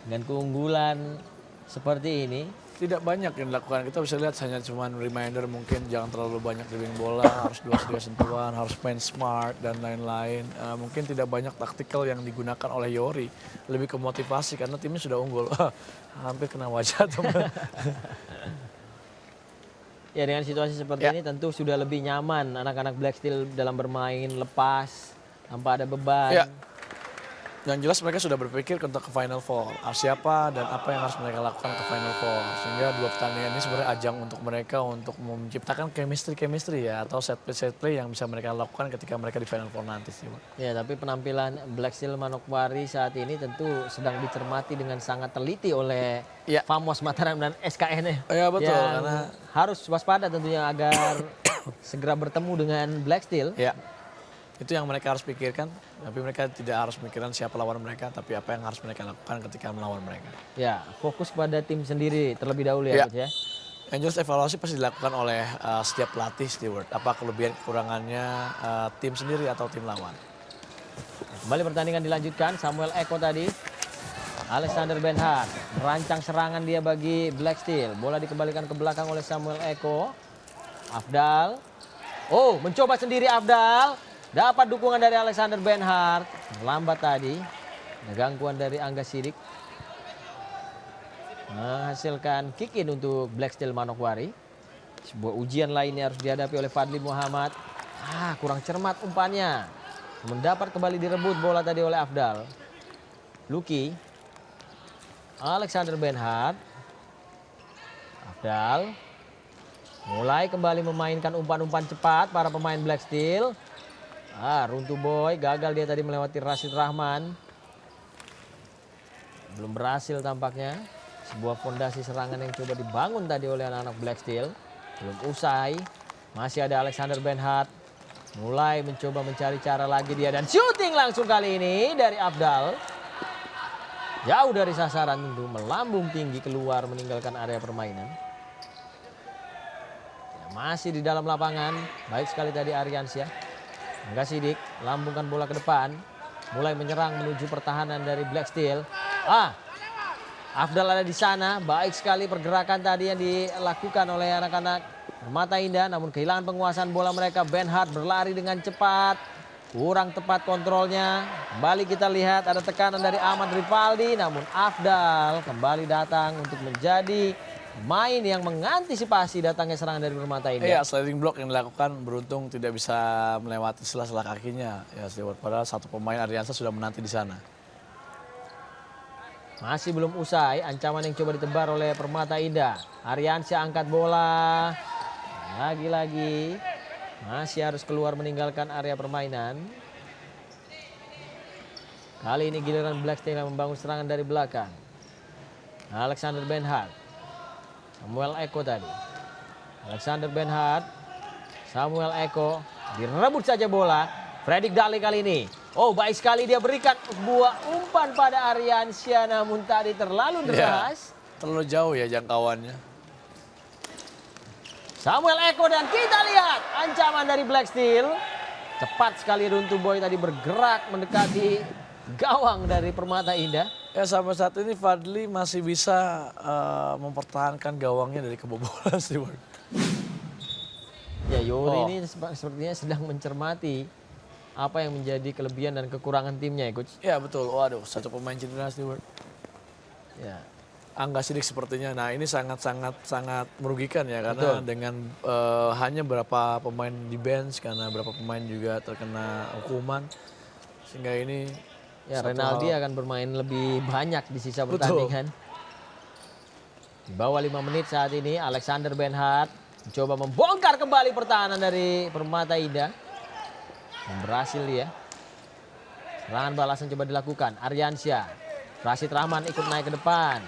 Dengan keunggulan seperti ini. Tidak banyak yang dilakukan, kita bisa lihat hanya cuman reminder mungkin jangan terlalu banyak dribbling bola, harus 2 sentuhan, harus main smart dan lain-lain. Mungkin tidak banyak taktikal yang digunakan oleh Yori, lebih ke motivasi karena timnya sudah unggul. Hampir kena wajah teman. Ya, dengan situasi seperti ini tentu sudah lebih nyaman anak-anak Black Steel dalam bermain lepas tanpa ada beban. Ya. Yang jelas mereka sudah berpikir untuk ke Final Four. Siapa dan apa yang harus mereka lakukan ke Final Four. Sehingga 2 pertandingan ini sebenarnya ajang untuk mereka untuk menciptakan chemistry ya. Atau set play yang bisa mereka lakukan ketika mereka di Final Four nanti sih. Ya, tapi penampilan Black Steel Manokwari saat ini tentu sedang dicermati dengan sangat teliti oleh Famos Mataram dan SKN. Ya betul, yang karena harus waspada tentunya agar segera bertemu dengan Black Steel. ya itu yang mereka harus pikirkan. Tapi mereka tidak harus memikirkan siapa lawan mereka, tapi apa yang harus mereka lakukan ketika melawan mereka. Ya, fokus pada tim sendiri terlebih dahulu ya, Coach ya. Yang jelas evaluasi pasti dilakukan oleh setiap pelatih Stewart. Apa kelebihan kekurangannya tim sendiri atau tim lawan. Kembali pertandingan dilanjutkan. Samuel Eko tadi. Alexander Benhart merancang serangan dia bagi Black Steel. Bola dikembalikan ke belakang oleh Samuel Eko. Afdal. Oh, mencoba sendiri Afdal. Dapat dukungan dari Alexander Benhart. Lambat tadi. Ada gangguan dari Angga Sidik. Menghasilkan kick in untuk Black Steel Manokwari. Sebuah ujian lainnya harus dihadapi oleh Fadli Muhammad. Kurang cermat umpannya. Mendapat kembali direbut bola tadi oleh Afdal. Lucky. Alexander Benhart. Afdal. Mulai kembali memainkan umpan-umpan cepat para pemain Black Steel. Runtu Boy gagal dia tadi melewati Rashid Rahman. Belum berhasil tampaknya. Sebuah fondasi serangan yang coba dibangun tadi oleh anak-anak Black Steel. Belum usai. Masih ada Alexander Benhart. Mulai mencoba mencari cara lagi dia dan shooting langsung kali ini dari Afdal. Jauh dari sasaran tentu, melambung tinggi keluar meninggalkan area permainan. Ya, masih di dalam lapangan, baik sekali tadi Aryansyah. Enggak Sidik, lambungkan bola ke depan. Mulai menyerang menuju pertahanan dari Black Steel. Afdal ada di sana, baik sekali pergerakan tadi yang dilakukan oleh anak-anak Permata Indah. Namun kehilangan penguasaan bola mereka, Benhart berlari dengan cepat. Kurang tepat kontrolnya. Kembali kita lihat ada tekanan dari Ahmad Rivaldi. Namun Afdal kembali datang untuk menjadi pemain yang mengantisipasi datangnya serangan dari Permata Indah. Iya, sliding block yang dilakukan beruntung tidak bisa melewati sela-sela kakinya. Ya, Stewart. Padahal satu pemain Aryansyah sudah menanti di sana. Masih belum usai ancaman yang coba ditebar oleh Permata Indah. Aryansyah angkat bola. Lagi-lagi masih harus keluar meninggalkan area permainan. Kali ini giliran Black Steel yang membangun serangan dari belakang. Alexander Benhart. Samuel Eko tadi. Alexander Benhart. Samuel Eko. Direbut saja bola. Fredrik Dali kali ini. Oh, baik sekali dia berikan sebuah umpan pada Aryansyah. Namun tadi terlalu deras. Ya, terlalu jauh ya jangkauannya. Samuel Eko dan kita lihat ancaman dari Black Steel. Cepat sekali Runtuh Boy tadi bergerak mendekati gawang dari Permata Indah. Ya, sampai saat ini Fadli masih bisa mempertahankan gawangnya dari kebobolan Stewart. Ya, Yori ini sepertinya sedang mencermati apa yang menjadi kelebihan dan kekurangan timnya ya Coach. Ya betul, waduh satu pemain cedera Stewart. Ya. Angga Sidik sepertinya. Nah ini sangat merugikan ya karena dengan hanya berapa pemain di bench karena berapa pemain juga terkena hukuman sehingga ini ya Renaldi akan bermain lebih banyak di sisa pertandingan. Di bawah 5 menit saat ini Alexander Benhart mencoba membongkar kembali pertahanan dari Permata Indah. Berhasil dia. Serangan balasan coba dilakukan. Aryansyah. Rashid Rahman ikut naik ke depan.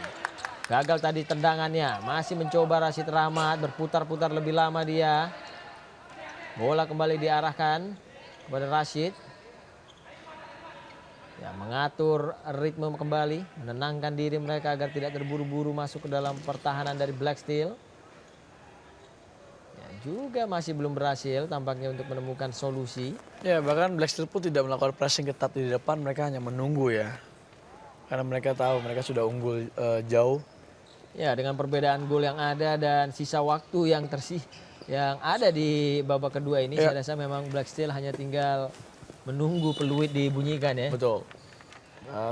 Gagal tadi tendangannya. Masih mencoba Rashid Rahmat. Berputar-putar lebih lama dia. Bola kembali diarahkan kepada Rashid. Ya, mengatur ritme kembali. Menenangkan diri mereka agar tidak terburu-buru masuk ke dalam pertahanan dari Black Steel. Ya, juga masih belum berhasil tampaknya untuk menemukan solusi. Ya bahkan Black Steel pun tidak melakukan pressing ketat di depan. Mereka hanya menunggu ya. Karena mereka tahu mereka sudah unggul jauh. Ya, dengan perbedaan gol yang ada dan sisa waktu yang yang ada di babak kedua ini, saya rasa memang Black Steel hanya tinggal menunggu peluit dibunyikan ya. Betul.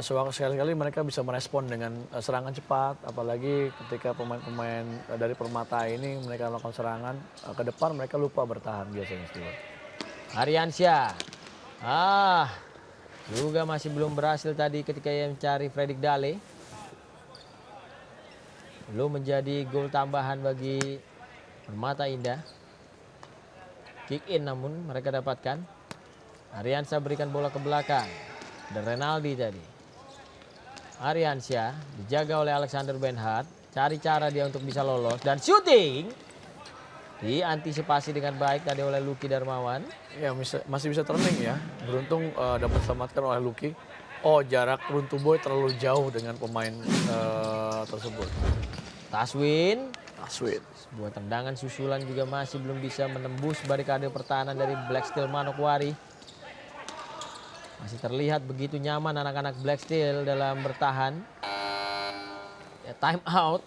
Sekali-kali mereka bisa merespon dengan serangan cepat, apalagi ketika pemain-pemain dari Permata ini mereka melakukan serangan ke depan, mereka lupa bertahan biasanya. Aryansyah. Juga masih belum berhasil tadi ketika ia mencari Fredrik Dale. Belum menjadi gol tambahan bagi Permata Indah. Kick in namun mereka dapatkan. Aryansyah berikan bola ke belakang. Dan Renaldi tadi. Aryansyah dijaga oleh Alexander Benhart. Cari cara dia untuk bisa lolos. Dan shooting. Diantisipasi dengan baik tadi oleh Lucky Darmawan. Ya masih bisa turning ya. Beruntung dapat diselamatkan oleh Lucky. Oh, jarak Runtuh Boy terlalu jauh dengan pemain tersebut. Taswin. Sebuah tendangan susulan juga masih belum bisa menembus barikade pertahanan dari Black Steel Manokwari. Masih terlihat begitu nyaman anak-anak Black Steel dalam bertahan. Ya, time out.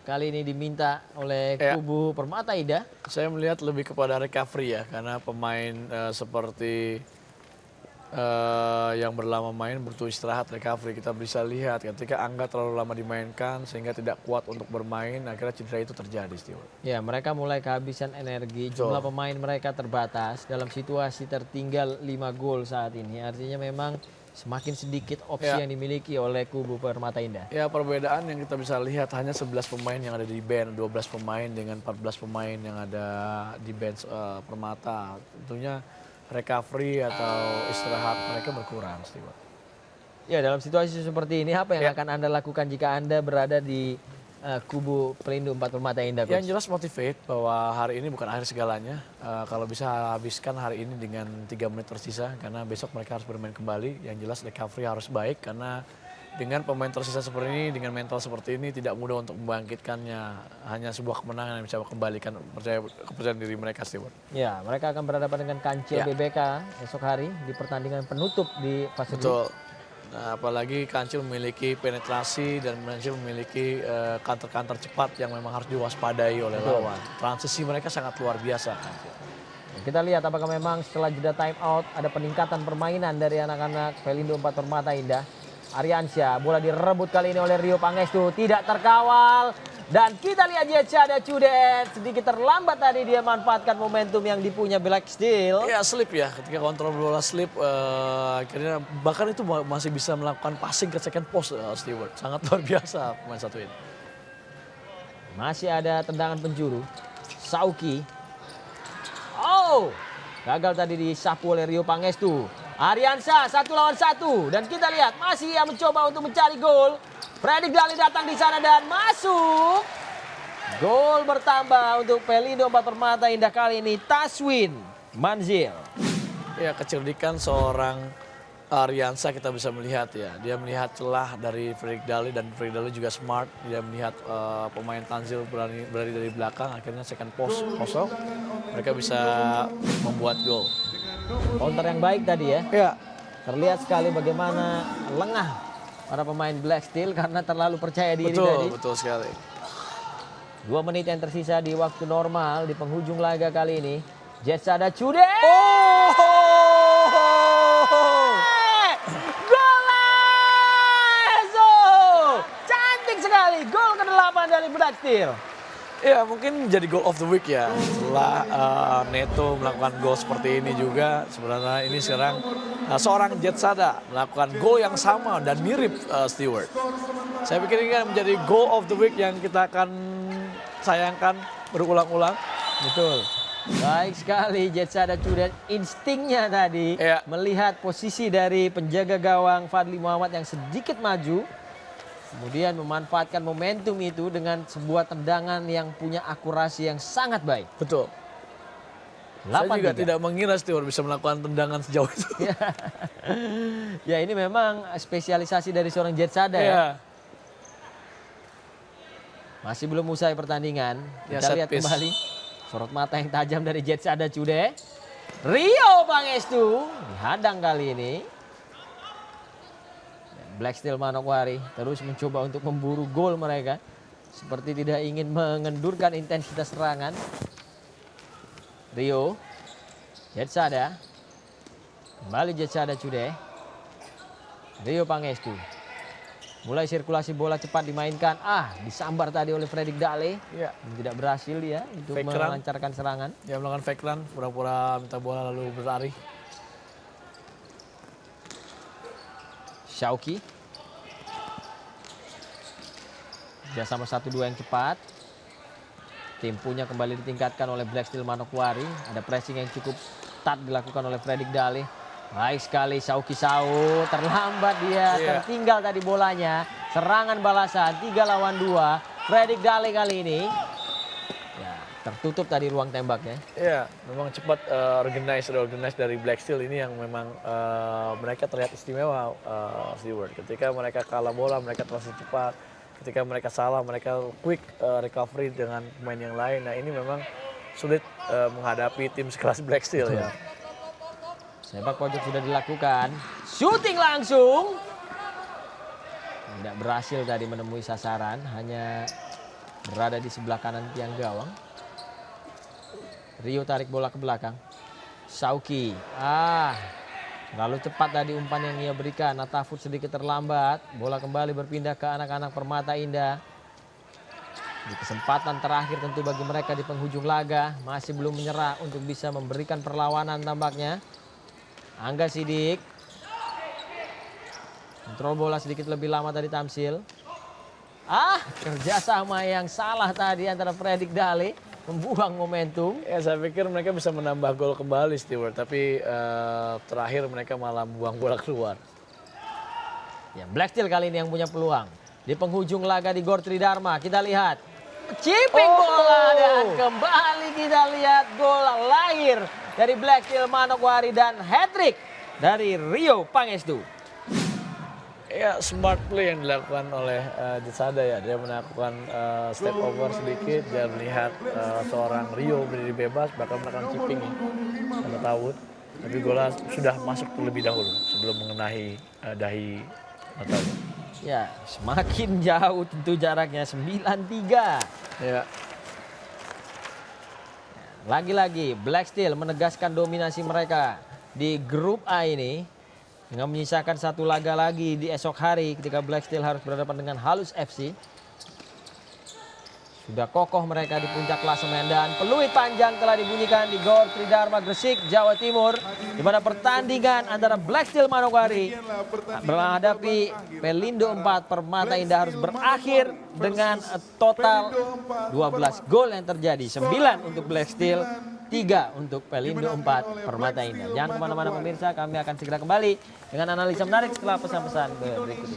Kali ini diminta oleh kubu Permata Indah. Saya melihat lebih kepada recovery ya. Karena pemain seperti yang berlama main butuh istirahat, recovery. Kita bisa lihat ketika Angga terlalu lama dimainkan sehingga tidak kuat untuk bermain, akhirnya cedera itu terjadi, Stewart. Ya, mereka mulai kehabisan energi. Jumlah pemain mereka terbatas dalam situasi tertinggal 5 gol saat ini. Artinya memang semakin sedikit opsi yang dimiliki oleh kubu Permata Indah. Ya, perbedaan yang kita bisa lihat hanya 11 pemain yang ada di bench, 12 pemain dengan 14 pemain yang ada di bench Permata. Tentunya recovery atau istirahat mereka berkurang, Stewart. Ya, dalam situasi seperti ini apa yang akan Anda lakukan jika Anda berada di kubu Pelindung 4 Permata Indah, Coach? Yang jelas motivate bahwa hari ini bukan akhir segalanya. Kalau bisa habiskan hari ini dengan 3 menit tersisa karena besok mereka harus bermain kembali. Yang jelas recovery harus baik karena dengan pemain tersisa seperti ini, dengan mental seperti ini tidak mudah untuk membangkitkannya. Hanya sebuah kemenangan yang bisa kembalikan kepercayaan diri mereka, Stewart. Ya, mereka akan berhadapan dengan Kancil Ya. BBK esok hari di pertandingan penutup di fase Betul. Nah, apalagi Kancil memiliki penetrasi dan Kancil memiliki counter-counter cepat yang memang harus diwaspadai oleh lawan. Transisi mereka sangat luar biasa. Kita lihat apakah memang setelah jeda time out ada peningkatan permainan dari anak-anak Pelindo 4 Permata Indah. Aryansyah, bola direbut kali ini oleh Rio Pangestu, tidak terkawal. Dan kita lihat Jetshada Cudet, sedikit terlambat tadi dia manfaatkan momentum yang dipunya Black Steel. Ya slip ya, ketika kontrol bola slip akhirnya bahkan itu masih bisa melakukan passing ke second post Stewart. Sangat luar biasa pemain satu ini. Masih ada tendangan penjuru. Sauki. Oh, gagal tadi disapu oleh Rio Pangestu. Aryansyah 1 lawan 1 dan kita lihat masih ia mencoba untuk mencari gol. Fredrik Dali datang di sana dan masuk. Gol bertambah untuk Pelindo 4 Permata Indah kali ini Taswin Manzil. Ya kecerdikan seorang Aryansyah kita bisa melihat ya. Dia melihat celah dari Fredrik Dali dan Fredrik Dali juga smart. Dia melihat pemain Tanzil berada dari belakang akhirnya second post kosong. Mereka bisa membuat gol. Counter yang baik tadi ya. Ya, Terlihat sekali bagaimana lengah para pemain Black Steel karena terlalu percaya diri tadi. betul sekali. 2 menit yang tersisa di waktu normal di penghujung laga kali ini. Jetshada Cudet. Golazo! Cantik sekali. Gol ke-8 dari Black Steel. Ya mungkin jadi goal of the week ya. Setelah Neto melakukan gol seperti ini juga. Sebenarnya ini sekarang seorang Jetshada melakukan gol yang sama dan mirip Stewart. Saya pikir ini akan menjadi goal of the week yang kita akan sayangkan berulang-ulang. Betul. Baik sekali Jetshada Cudet. Instingnya tadi Iya. melihat posisi dari penjaga gawang Fadli Muhammad yang sedikit maju. Kemudian memanfaatkan momentum itu dengan sebuah tendangan yang punya akurasi yang sangat baik. Betul. Saya juga 8-3. tidak mengira Stewart bisa melakukan tendangan sejauh itu. Ya ini memang spesialisasi dari seorang Jetshada ya. Iya. Masih belum usai pertandingan. Ya, Kita set lihat piece. kembali. Sorot mata yang tajam dari Jetshada Cudet. Rio Pangestu dihadang kali ini. Black Steel Manokwari terus mencoba untuk memburu gol mereka. Seperti tidak ingin mengendurkan intensitas serangan. Rio. Jetshada. Kembali Jetshada Cudet. Rio Pangestu. Mulai sirkulasi bola cepat dimainkan. Disambar tadi oleh Fredrik Dale. Iya. Tidak berhasil dia untuk Fake run. melancarkan serangan. Dia melakukan fake run, pura-pura minta bola lalu berlari. Shauki. Kerjasama 1-2 yang cepat. Temponya kembali ditingkatkan oleh Black Steel Manokwari. Ada pressing yang cukup ketat dilakukan oleh Fredrik Dale. Baik sekali Shauki Sau. Terlambat dia. Iya. Tertinggal tadi bolanya. Serangan balasan 3 lawan 2. Fredrik Dale kali ini. Ya, tertutup tadi ruang tembaknya. Iya, memang cepat organize dari Black Steel ini yang memang mereka terlihat istimewa Stewart. Ketika mereka kalah bola, mereka transisi cepat. Ketika mereka salah, mereka quick recovery dengan pemain yang lain. Nah ini memang sulit menghadapi tim sekelas Black Steel ya. Sepak pojok sudah dilakukan. Shooting langsung. Tidak berhasil tadi menemui sasaran. Hanya berada di sebelah kanan tiang gawang. Rio tarik bola ke belakang. Shauki. Terlalu cepat tadi umpan yang ia berikan. Natafut sedikit terlambat. Bola kembali berpindah ke anak-anak Permata Indah. Di kesempatan terakhir tentu bagi mereka di penghujung laga. Masih belum menyerah untuk bisa memberikan perlawanan tampaknya. Angga Sidik. Kontrol bola sedikit lebih lama tadi Tamsil. Kerjasama yang salah tadi antara Fredrik Dale. Membuang momentum. Ya saya pikir mereka bisa menambah gol kembali Stewart. Tapi terakhir mereka malah membuang bola keluar. Ya, Black Steel kali ini yang punya peluang. Di penghujung laga di Gor Tridharma. Kita lihat. Chipping bola dan kembali kita lihat gol lahir dari Black Steel Manokwari dan hat-trick dari Rio Pangestu. Ya, smart play yang dilakukan oleh Jetsada ya. Dia melakukan step over sedikit, dia melihat seorang Rio berdiri bebas, bakal melakukan chipping sama Tawud. Tapi bola sudah masuk terlebih dahulu sebelum mengenai dahi Tawud. Ya, semakin jauh tentu jaraknya 9-3. Ya, Lagi-lagi Black Steel menegaskan dominasi mereka di grup A ini dengan menyisakan satu laga lagi di esok hari ketika Black Steel harus berhadapan dengan Halus FC. Sudah kokoh mereka di puncak klasemen dan peluit panjang telah dibunyikan di Gor Tridharma Gresik, Jawa Timur, di mana pertandingan antara Black Steel Manokwari menghadapi Pelindo 4 Permata Indah harus berakhir dengan total 12 gol yang terjadi. 9 untuk Black Steel, 3 untuk Pelindo 4 Permata Indah. Jangan kemana-mana pemirsa, kami akan segera kembali dengan analisa menarik setelah pesan-pesan berikut ini.